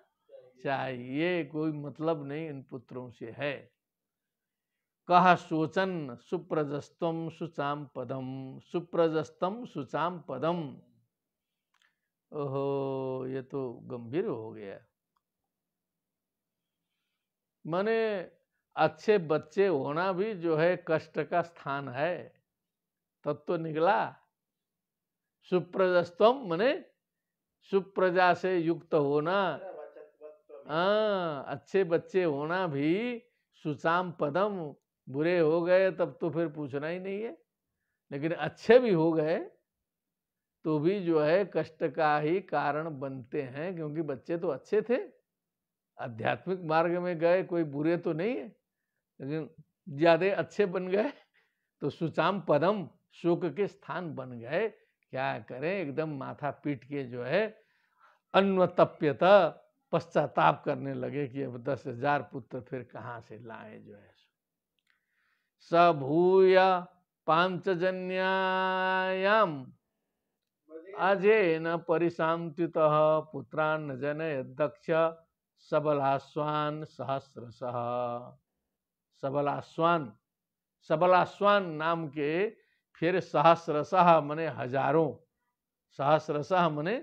चाहिए, कोई मतलब नहीं इन पुत्रों से है। कहा शोचन सुप्रजस्तम शुचाम पदम, सुप्रजस्तम शुचाम पदम। ओहो, ये तो गंभीर हो गया। माने अच्छे बच्चे होना भी जो है कष्ट का स्थान है। तब तो निकला सुप्रजस्तम माने सुप्रजा से युक्त होना। अच्छे बच्चे होना भी सुचाम पदम। बुरे हो गए तब तो फिर पूछना ही नहीं है, लेकिन अच्छे भी हो गए तो भी जो है कष्ट का ही कारण बनते हैं, क्योंकि बच्चे तो अच्छे थे, आध्यात्मिक मार्ग में गए, कोई बुरे तो नहीं है, लेकिन ज्यादा अच्छे बन गए तो सुचाम पदम, शोक के स्थान बन गए। क्या करें, एकदम माथा पीट के जो है अन्वतप्यता, पश्चाताप करने लगे कि अब 10,000 पुत्र फिर कहाँ से लाए जो है। स भूय पांचजन्यायाम अजेन परिशांतितः पुत्रान् जनयत् दक्ष सबलाश्वान सहस्रशः। सबलाश्वान, सबलाश्वान नाम के फिर सहस्रशः मने हजारों, सहस्रशः मने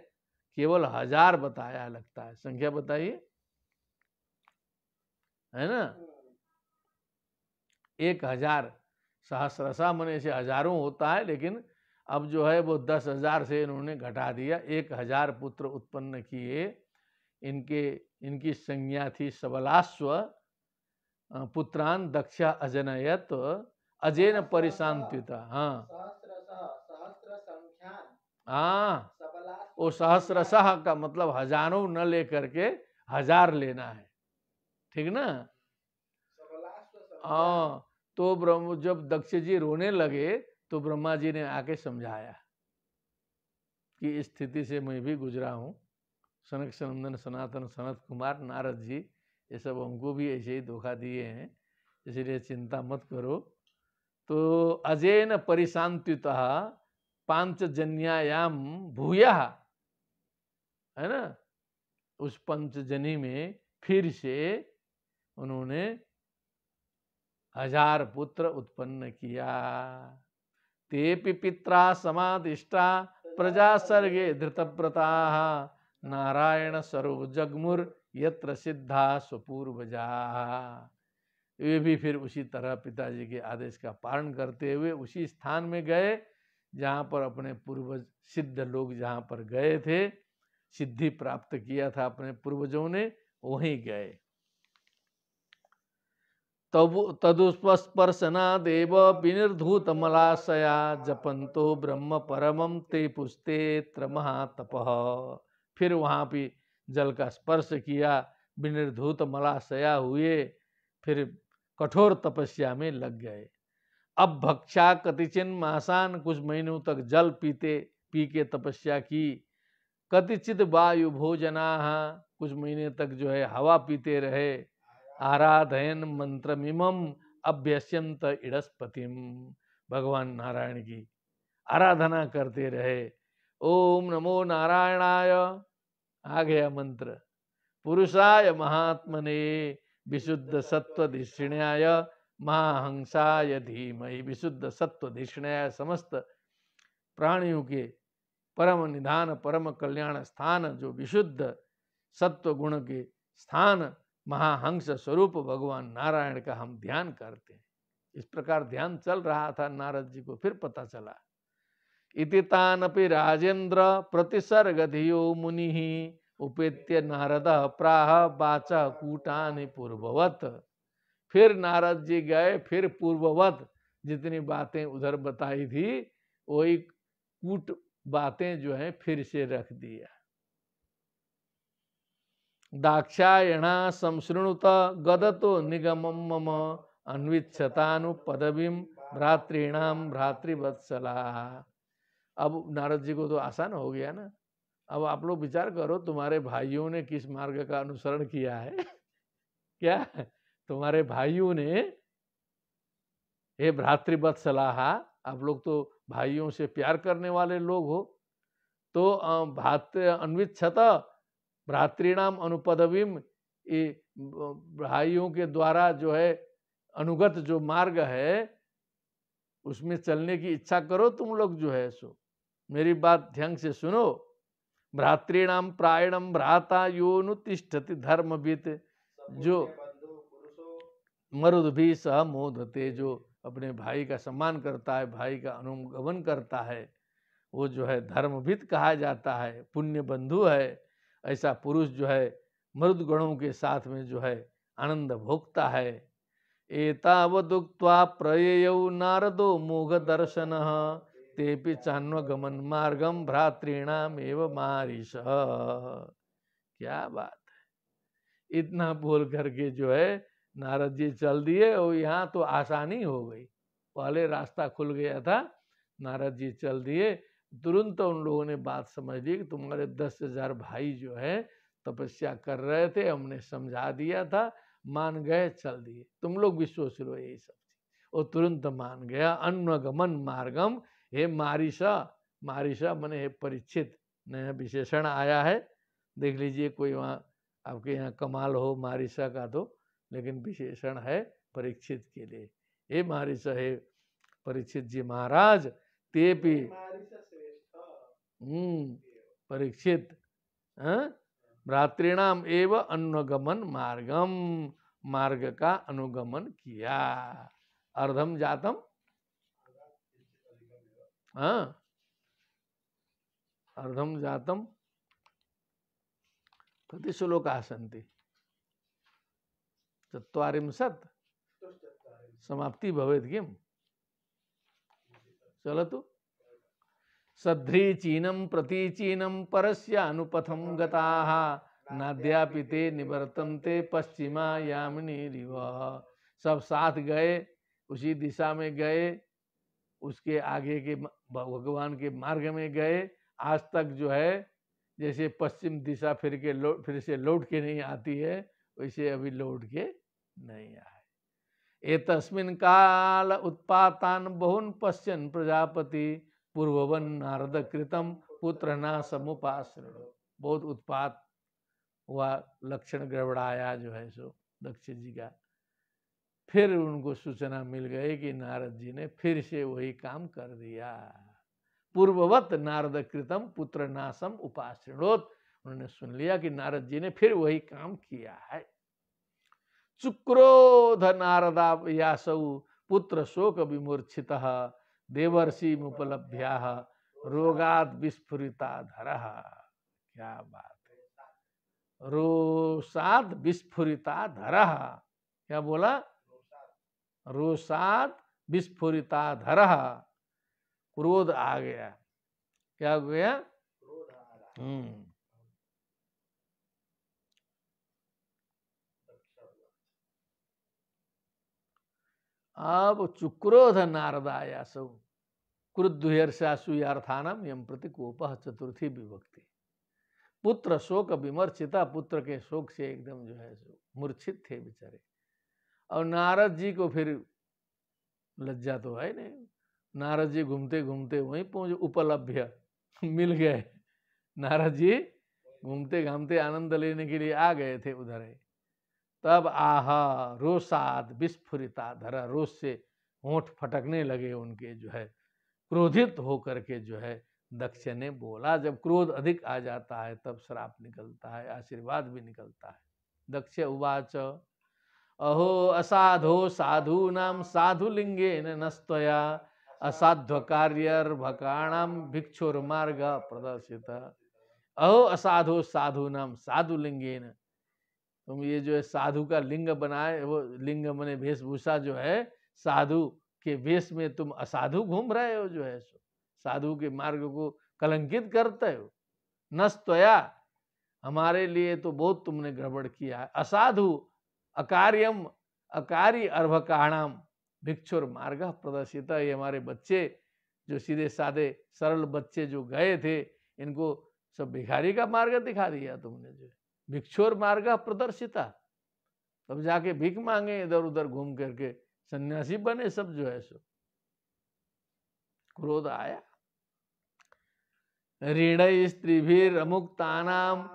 केवल 1000 बताया लगता है, संख्या बताइए, है ना। 1000 सहस्रशः मने से हजारों होता है, लेकिन अब जो है वो 10,000 से इन्होंने घटा दिया। 1000 पुत्र उत्पन्न किए। इनकी संज्ञा थी सबलाश्व। पुत्रान दक्ष अजनयत अजेन परिशांतिता। हाँ सहस्र संख्यान हाँ, सबलाश्व वो सहस्रशः का मतलब हजारों न लेकर के 1000 लेना है, ठीक ना। सबलाश्व संख्यान। हाँ, तो ब्रह्म जब दक्ष जी रोने लगे तो ब्रह्मा जी ने आके समझाया कि इस स्थिति से मैं भी गुजरा हूँ। सनक सनंदन सनातन सनत कुमार नारद जी ये सब हमको भी ऐसे ही धोखा दिए हैं, इसलिए चिंता मत करो। तो अजेन परिशांतितः पांचजन्यायाम भूयः, है ना, उस पंचजनी में फिर से उन्होंने 1000 पुत्र उत्पन्न किया। तेपि पित्रा समादिष्टा प्रजा सर्गे धृतव्रताः नारायण स्वरूप जगमुर यत्र सिद्धा स्वपूर्वजा। वे भी फिर उसी तरह पिताजी के आदेश का पालन करते हुए उसी स्थान में गए जहाँ पर अपने पूर्वज सिद्ध लोग जहाँ पर गए थे, सिद्धि प्राप्त किया था अपने पूर्वजों ने, वहीं गए। तदुस्पर्शनादेव विनिर्धूत मलाशया जपंतो ब्रह्म परमं ते पुस्तेत्र महातपः। फिर वहाँ भी जल का स्पर्श किया, विनिर्धूत मलाशया हुए, फिर कठोर तपस्या में लग गए। अब भक्षा कतिचिन मासान, कुछ महीनों तक जल पी के तपस्या की। कतिचित वायु भोजना, कुछ महीने तक जो है हवा पीते रहे। आराधयन मंत्रमिमम अभ्यस्यंत इडस्पतिम, भगवान नारायण की आराधना करते रहे। ओम नमो नारायणाय, आ गया मंत्र। पुरुषाय महात्मने विशुद्ध सत्वधिष्ण्याय महाहंसाय धीमहि। विशुद्ध सत्वधिष्ण्याय, समस्त प्राणियों के परम निधान परम कल्याण स्थान, जो विशुद्ध सत्व गुण के स्थान महाहंस स्वरूप भगवान नारायण का हम ध्यान करते हैं। इस प्रकार ध्यान चल रहा था नारद जी को, फिर पता चला। इति तानपि राजेंद्र प्रतिसर्गधियो मुनि उपेत्य नारद प्राह वाच कूटानि पूर्ववत। फिर नारद जी गए, फिर पूर्ववत जितनी बातें उधर बताई थी वही कूट बातें जो है फिर से रख दिया। दाक्षायणा संशृणुत गदतो निगमं मम अन्विच्छतानु पदवीं भ्रातॄणाम भ्रातृवत्सला। अब नारद जी को तो आसान हो गया ना। अब आप लोग विचार करो, तुम्हारे भाइयों ने किस मार्ग का अनुसरण किया है क्या तुम्हारे भाइयों ने, हे भ्रातृवत्सला, आप लोग तो भाइयों से प्यार करने वाले लोग हो, तो अन्विच्छत भ्रातृणाम अनुपदवीम, भाइयों के द्वारा जो है अनुगत जो मार्ग है उसमें चलने की इच्छा करो तुम लोग जो है। सो मेरी बात ध्यान से सुनो। भ्रातृणाम प्रायणम भ्राता यो नुतिष्ठति धर्मवित, जो मरुद भी सह मोदते, जो अपने भाई का सम्मान करता है, भाई का अनुगमन करता है, वो जो है धर्मविद कहा जाता है, पुण्य बंधु है। ऐसा पुरुष जो है मरुद गणों के साथ में जो है आनंद भोगता है। एतावदुक्त्वा प्रययौ नारदो मोघ दर्शनः तेपि चान्वगमन मार्गम भ्रातॄणाम एव मारीश। क्या बात है, इतना बोल करके जो है नारद जी चल दिए और यहाँ तो आसानी हो गई। पहले रास्ता खुल गया था, नारद जी चल दिए, तुरंत उन लोगों ने बात समझ ली कि तुम्हारे 10,000 भाई जो है तपस्या कर रहे थे, हमने समझा दिया था, मान गए, चल दिए, तुम लोग भी सोच लो यही सब। वो तुरंत मान गया। अन्वगमन मार्गम, हे मारिशा, मारिशा मने हे परीक्षित, नया विशेषण आया है, देख लीजिए कोई वहाँ आपके यहाँ कमाल हो मारिशा का तो, लेकिन विशेषण है परीक्षित के लिए। हे मारिशा, हे परीक्षित जी महाराज, तेपि परीक्षित भ्रातृणाम एव अनुगमन मार्गम, मार्ग का अनुगमन किया। अर्धम जातम, अर्धम जातम कति श्लोकाः सन्ति? 40 समाप्ति भवेत् किम? चलतु। सध्रीचीनम प्रतीचीनम परस्य अनुपथम गताः, नाद्यापि ते निवर्तन्ते पश्चिमा यामिनीरिव। सब साथ गए, उसी दिशा में गए, उसके आगे के भगवान के मार्ग में गए। आज तक जो है जैसे पश्चिम दिशा फिर से लौट के नहीं आती है, वैसे अभी लौट के नहीं आए। एतस्मिन् काल उत्पातान बहुन पश्यन् प्रजापति, पूर्ववन नारद कृतम पुत्र ना समुपाश्रण। बहुत उत्पात हुआ, लक्षण गड़बड़ाया जो है सो दक्ष जी का। फिर उनको सूचना मिल गई कि नारद जी ने फिर से वही काम कर दिया। पूर्ववत नारद कृतम पुत्र नासम उपाश्रणोत, उन्होंने सुन लिया कि नारद जी ने फिर वही काम किया है। चुक्रोध नारदा यासौ पुत्र शोक विमूर्छितः, देवर्षि मुपलभ्याः रोगाद विस्फुरिता धरः। क्या बात है, रोषाद विस्फुरिता धरः। क्या बोला? रोषाद विस्फुरिता धरः, क्रोध आ गया। क्या हो गया? अब चुक्रोध नारदाया सौ क्रुद्धर्षासुयार्थानम यम प्रति कोपः, चतुर्थी विभक्ति। पुत्र शोक विमर्चिता, पुत्र के शोक से एकदम जो है मूर्छित थे बेचारे। और नारद जी को फिर लज्जा तो है नहीं, नारद जी घूमते घूमते वहीं पहुंचे, उपलभ्य मिल गए। नारद जी घूमते घामते आनंद लेने के लिए आ गए थे उधर है। तब आहा रोषाद विस्फुरिता धरा, रोष से होंठ फटकने लगे उनके जो है। क्रोधित होकर के जो है दक्ष ने बोला, जब क्रोध अधिक आ जाता है तब श्राप निकलता है, आशीर्वाद भी निकलता है। दक्ष उवाच अहो असाधो साधूनां साधुलिंगेन नस्तया, असाध्व कार्यर्भकाणां भिक्षुर्मार्ग प्रदर्शित। अहो असाधो साधूनां साधुलिंगेन, तुम ये जो है साधु का लिंग बनाए, वो लिंग मने वेशभूषा जो है, साधु के वेश में तुम असाधु घूम रहे हो, जो है साधु के मार्ग को कलंकित करते हो। नस्तया, हमारे लिए तो बहुत तुमने गड़बड़ किया है। असाधु अकार्यम अकारी अर्भकाणाम भिक्षुर मार्ग प्रदर्शित। ये हमारे बच्चे जो सीधे साधे सरल बच्चे जो गए थे, इनको सब भिखारी का मार्ग दिखा दिया तुमने, जो भिक्षुर मार्ग प्रदर्शिता। तब जाके भीख मांगे इधर उधर घूम करके, सन्यासी बने सब जो है सो। क्रोध आया। ऋण स्त्रीभिर अमुक्तानाम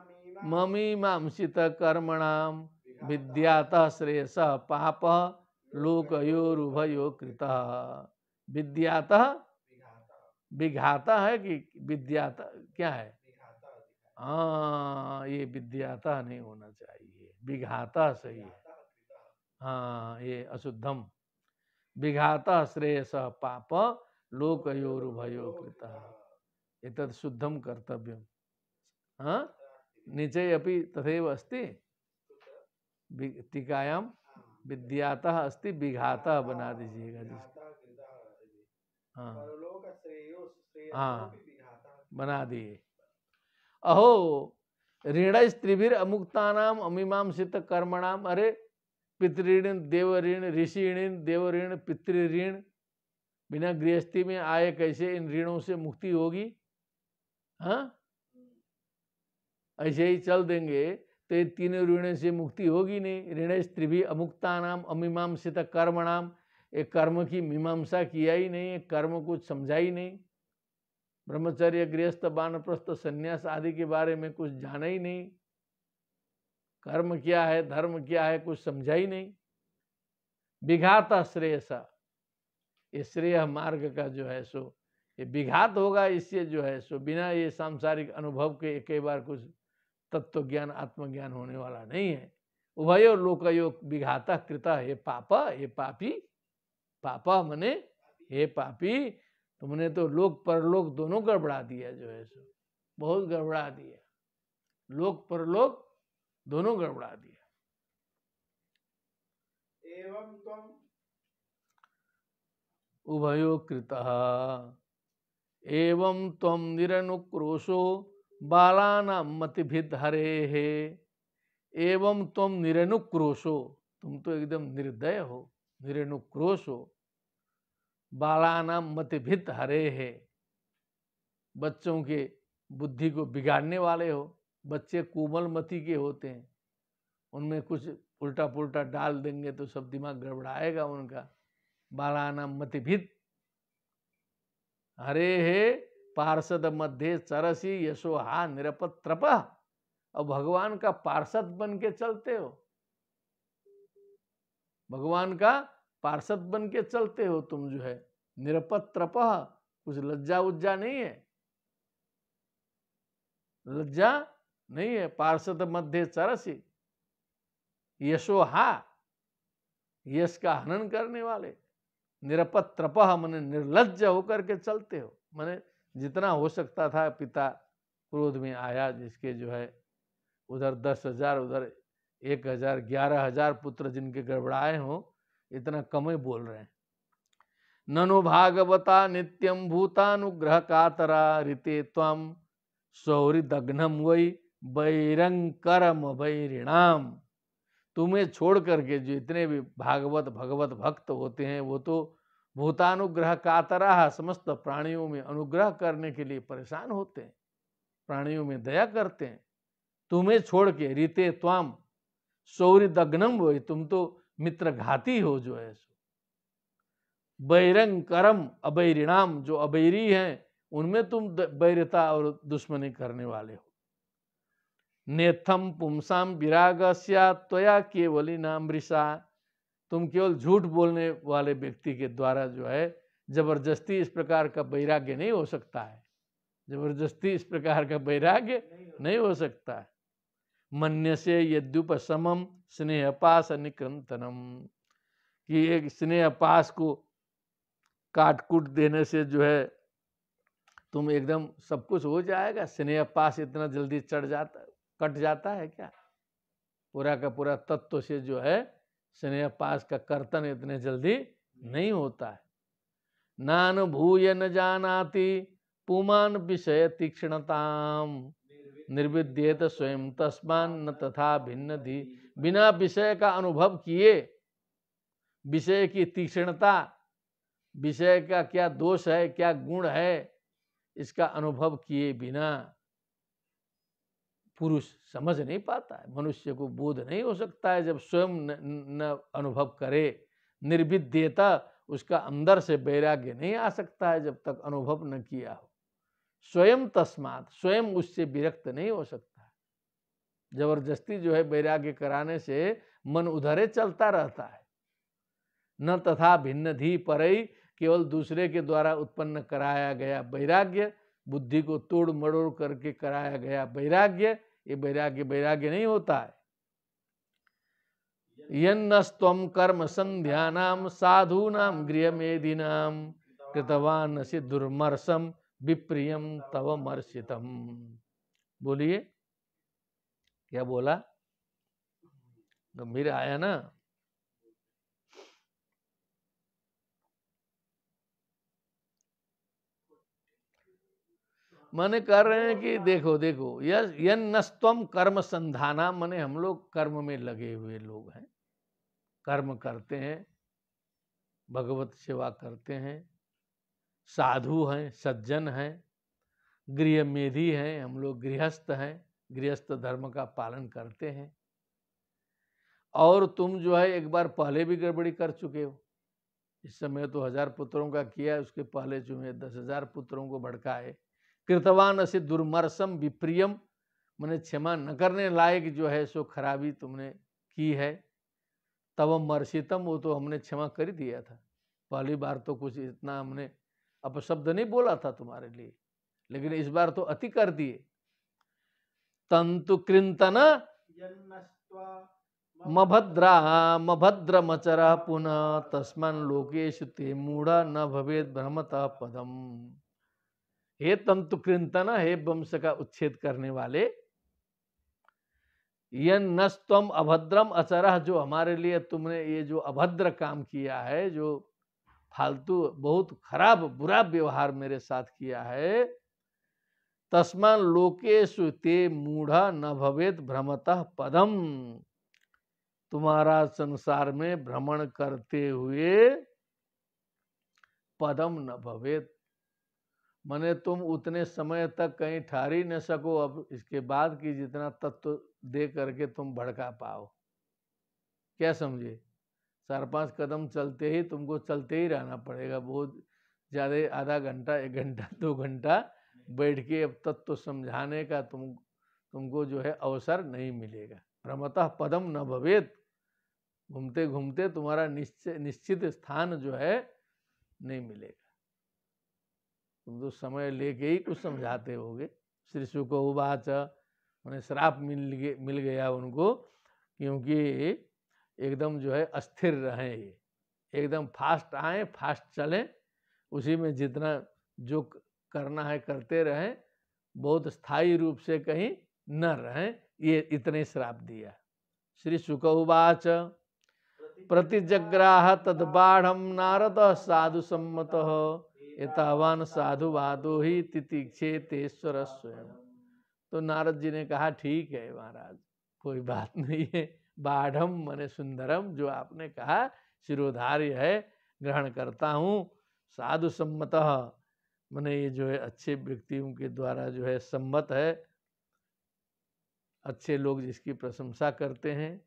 ममीमांसित कर्मणाम, विद्यातः श्रेयस पाप लोकयोरुभयो कृतः। विद्यातः विघाता है कि विद्याता क्या है? हाँ, ये विद्याता नहीं होना चाहिए, विघाता सही है। हाँ, ये अशुद्धम। विघाता श्रेयस पाप लोकयोरुभयो कृतः, एतत् शुद्धम कर्तव्यम। हाँ, नीचे अपि तथैव अस्ति, टीकायाम विद्यातः अस्ति, विघाता बना दीजिएगा जिसको। हाँ हाँ, बना दिए। अहो ऋण स्त्रीभिर अमुक्तानाम अमीमांसित कर्मणाम, अरे पितृऋण देवऋण ऋषि देवऋण पितृऋण, बिना गृहस्थी में आए कैसे इन ऋणों से मुक्ति होगी? हाँ, ऐसे ही चल देंगे तो ये तीनों ऋण से मुक्ति होगी नहीं। ऋण स्त्रीभि अमुक्तानाम अमीमांसित कर्मणाम, एक कर्म की मीमांसा किया ही नहीं, एक कर्म कुछ समझा ही नहीं, ब्रह्मचर्य गृहस्थ वानप्रस्थ संन्यास आदि के बारे में कुछ जाना ही नहीं, कर्म क्या है धर्म क्या है कुछ समझा ही नहीं। विघात श्रेयसा, ये श्रेय मार्ग का जो है सो ये विघात होगा, इससे जो है सो बिना ये सांसारिक अनुभव के कई बार कुछ तत्व ज्ञान आत्मज्ञान होने वाला नहीं है। उभयो लोकयो विघाता कृता, हे पापा, हे पापी, पापा मने हे पापी, तुमने तो लोक परलोक दोनों गड़बड़ा दिया, जो है सो बहुत गड़बड़ा दिया, लोक परलोक दोनों गड़बड़ा दिया। एवं त्वं उभयो कृतः एवं त्वं निरनुक्रोशो बालानां मतिभिद हरेः, एवं त्वं निरनुक्रोशो, तुम तो एकदम निर्दय हो, निरनुक्रोश हो, बालानां मतिभिद हरेः, बच्चों के बुद्धि को बिगाड़ने वाले हो। बच्चे कोमल मति के होते हैं, उनमें कुछ उल्टा पुल्टा डाल देंगे तो सब दिमाग गड़बड़ाएगा उनका। बालानां मतिभिद हरेः पार्षद मध्य चरसी यशोहा निरपत्रप, और भगवान का पार्षद बन के चलते हो, भगवान का पार्षद बन के चलते हो तुम, जो है निरपत्रप, कुछ लज्जा उज्जा नहीं है, लज्जा नहीं है। पार्षद मध्य चरसी यशोहा, यश का हनन करने वाले, निरपत्रप माने निर्लज्ज होकर के चलते हो, माने जितना हो सकता था पिता क्रोध में आया, जिसके जो है उधर 10,000 उधर 1,000 11,000 पुत्र जिनके गड़बड़ाए हो, इतना कम ही बोल रहे हैं। ननु भागवता नित्यम भूतानुग्रह कातरा ऋते त्वं सौहृदघ्नम वै वैरंकरम वैरिणाम, तुम्हें छोड़ करके जो इतने भी भागवत भगवत भक्त होते हैं वो तो भूतानुग्रह कातरा, समस्त प्राणियों में अनुग्रह करने के लिए परेशान होते हैं, प्राणियों में दया करते हैं। तुम्हें छोड़ के रीते त्वाम सौहृदघ्नम वै, तुम तो मित्रघाती हो, जो है बैरंकरम अबैरिणाम, जो अबैरी हैं उनमें तुम बैरता और दुश्मनी करने वाले हो। नेथम पुंसाम विरागस्या त्वया केवलिना मृषा, तुम केवल झूठ बोलने वाले व्यक्ति के द्वारा जो है जबरदस्ती इस प्रकार का वैराग्य नहीं हो सकता है, जबरदस्ती इस प्रकार का वैराग्य नहीं हो सकता है। मन्यसे यद्युपशमम स्नेहपास निकृंतनम, कि एक स्नेहपास को काट-कूट देने से जो है तुम एकदम सब कुछ हो जाएगा। स्नेहपास इतना जल्दी चढ़ जाता, कट जाता है क्या? पूरा का पूरा तत्व से जो है स्नेहपास का कर्तन इतने जल्दी नहीं होता है। नान भूय न जानाति पुमान विषय तीक्ष्णताम, निर्विद्येत स्वयं तस्मान न तथा भिन्न धी, बिना विषय का अनुभव किए, विषय की तीक्ष्णता, विषय का क्या दोष है क्या गुण है, इसका अनुभव किए बिना पुरुष समझ नहीं पाता है, मनुष्य को बोध नहीं हो सकता है जब स्वयं न अनुभव करे। निर्विद्यता, उसका अंदर से वैराग्य नहीं आ सकता है जब तक अनुभव न किया हो। स्वयं तस्मात्, स्वयं उससे विरक्त नहीं हो सकता। जबरदस्ती जो है वैराग्य कराने से मन उधरे चलता रहता है। न तथा भिन्न धी परई, केवल दूसरे के द्वारा उत्पन्न कराया गया वैराग्य, बुद्धि को तोड़ मड़ोड़ करके कराया गया वैराग्य, ये वैराग्य वैराग्य नहीं होता है। यन्नस्त्वं कर्म संध्यानाम साधूनाम गृहमेधिनाम कृतवानसि दुर्मर्षम विप्रियम तव मर्षितम। बोलिए क्या बोला? गंभीर आया ना? माने कर रहे हैं कि देखो देखो, यन्नस्त्वं कर्म संधाना, माने हम लोग कर्म में लगे हुए लोग हैं, कर्म करते हैं, भगवत सेवा करते हैं, साधु हैं, सज्जन हैं, गृह मेधी हैं, हम लोग गृहस्थ हैं, गृहस्थ धर्म का पालन करते हैं। और तुम जो है एक बार पहले भी गड़बड़ी कर चुके हो, इस समय तो 1000 पुत्रों का किया, उसके पहले तुम्हें 10,000 पुत्रों को भड़काए। कृतवान असी दुर्मर्शम विप्रियम, मैंने क्षमा न करने लायक जो है सो खराबी तुमने की है। तब मर्षितम, वो तो हमने क्षमा कर ही दिया था। पहली बार तो कुछ इतना हमने अपशब्द नहीं बोला था तुम्हारे लिए, लेकिन इस बार तो अति कर दिए। तंतु कृंतन यन्नस्त्वा मभद्रमचर पुनः तस्मन् लोकेषु ते मूढ़ न भवेद भ्रमतः पदम। हे तंतु कृंतन, हे वंश का उच्छेद करने वाले, यन्नस्त्वम अभद्रम अचरः, जो हमारे लिए तुमने ये जो अभद्र काम किया है, जो फालतू बहुत खराब बुरा व्यवहार मेरे साथ किया है, तस्मान् लोकेषु ते मूढ़ न भवेद भ्रमतः पदम, तुम्हारा संसार में भ्रमण करते हुए पदम न भवेद, मने तुम उतने समय तक कहीं ठहर ही न सको अब इसके बाद की जितना तत्व दे करके तुम भड़का पाओ। क्या समझे? 4-5 कदम चलते ही तुमको चलते ही रहना पड़ेगा, बहुत ज़्यादा आधा घंटा 1 घंटा 2 घंटा बैठ के अब तत्व समझाने का तुमको जो है अवसर नहीं मिलेगा। भ्रमतः पदम न भवेद, घूमते घूमते तुम्हारा निश्चित स्थान जो है नहीं मिलेगा। तुम तो समय लेके ही कुछ समझाते होगे। श्री शुक उवाच, मैंने श्राप मिल गया उनको, क्योंकि एकदम जो है अस्थिर रहें, ये एकदम फास्ट आए फास्ट चलें, उसी में जितना जो करना है करते रहें, बहुत स्थायी रूप से कहीं न रहें, ये इतने श्राप दिया। श्री शुक उवाच प्रतिजग्राह तद्बाढ़ नारद साधु सम्मतः एतावान साधुवादो ही तितिक्षेतेश्वर स्वयं। तो नारद जी ने कहा ठीक है महाराज, कोई बात नहीं है, बाढ़म माने सुंदरम, जो आपने कहा शिरोधार्य है, ग्रहण करता हूँ। साधु सम्मतः माने ये जो है अच्छे व्यक्तियों के द्वारा जो है सम्मत है, अच्छे लोग जिसकी प्रशंसा करते हैं।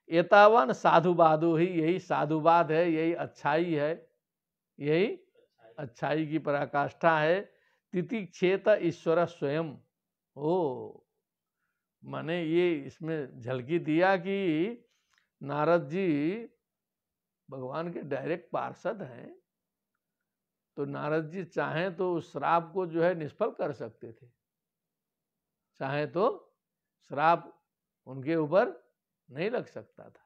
एतावन साधुवादो ही, यही साधुवाद है, यही अच्छाई है, यही अच्छाई की पराकाष्ठा है। तितिक्षेत ईश्वर स्वयं, ओ माने ये इसमें झलकी दिया कि नारद जी भगवान के डायरेक्ट पार्षद हैं, तो नारद जी चाहें तो उस श्राप को जो है निष्फल कर सकते थे, चाहे तो श्राप उनके ऊपर नहीं लग सकता था,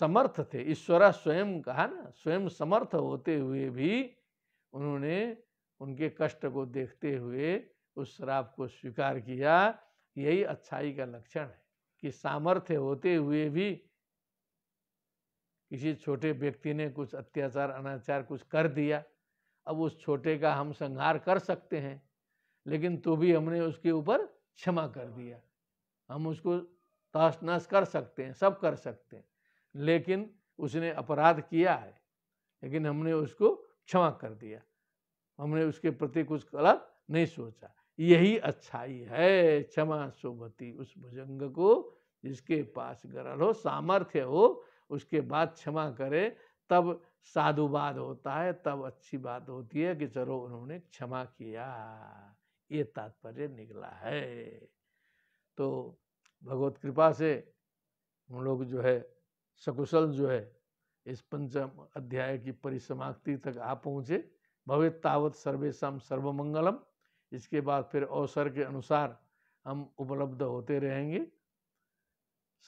समर्थ थे। ईश्वर स्वयं कहा ना, स्वयं समर्थ होते हुए भी उन्होंने उनके कष्ट को देखते हुए उस श्राप को स्वीकार किया। यही अच्छाई का लक्षण है कि सामर्थ्य होते हुए भी किसी छोटे व्यक्ति ने कुछ अत्याचार अनाचार कुछ कर दिया, अब उस छोटे का हम संहार कर सकते हैं, लेकिन तो भी हमने उसके ऊपर क्षमा कर दिया। हम उसको तहस नहस कर सकते हैं, सब कर सकते हैं, लेकिन उसने अपराध किया है, लेकिन हमने उसको क्षमा कर दिया, हमने उसके प्रति कुछ गलत नहीं सोचा। यही अच्छाई है। क्षमा शोभती, उस भुजंग को जिसके पास गरल हो, सामर्थ्य हो, उसके बाद क्षमा करे, तब साधुवाद होता है, तब अच्छी बात होती है कि चलो उन्होंने क्षमा किया, ये तात्पर्य निकला है। तो भगवत कृपा से हम लोग जो है सकुशल जो है इस पंचम अध्याय की परिसमाप्ति तक आ पहुँचे। भवेत् तावत् सर्वेषां सर्वमंगलम। इसके बाद फिर अवसर के अनुसार हम उपलब्ध होते रहेंगे।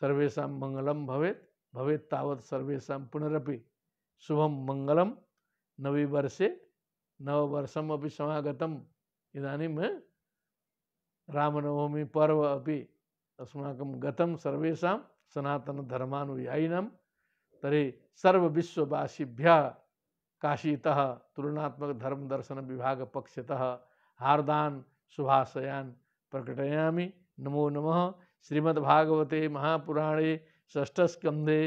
सर्वेषां मंगलम भवेत्, भवेत् तावत् सर्वेषां पुनरपि शुभम मंगलम। नववर्षे नववर्षम अपि समागतम, इदानीं रामनवमी पर्व अपि अस्माकं गतं सर्वेषां सनातन धर्मानुयायिनां। तर्हि सर्वविश्ववासिभ्यः काशीतः तुलनात्मक धर्म दर्शन विभाग पक्षतः हार्दान शुभाशयान प्रकटयामि। नमो नमः। श्रीमद्भागवते महापुराणे षष्ठस्कन्धे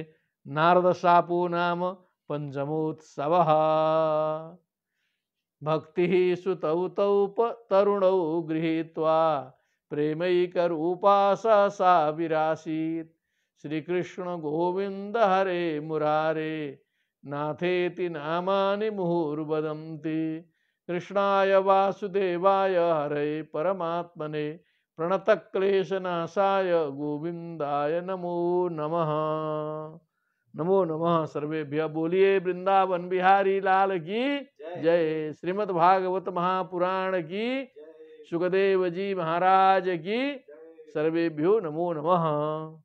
नारदशापो नाम पंचमोत्सवः। भक्तिः सुतौ तौ तरुणौ गृहीत्वा प्रेमैकरूपा सा विरासीत्। श्री कृष्ण गोविंद हरे मुरारे नाथेति नामानि मुहुर्वदन्ति। कृष्णाय वासुदेवाय हरे परमात्मने प्रणतक्लेशनाशाय गोविंदाय नमो नमः। नमो नमः सर्वेभ्यः। बोलिए वृंदावन बिहारी लाल की जय। श्रीमद् भागवत महापुराण की, सुखदेव जी महाराज की। सर्वेभ्यो नमो नमः।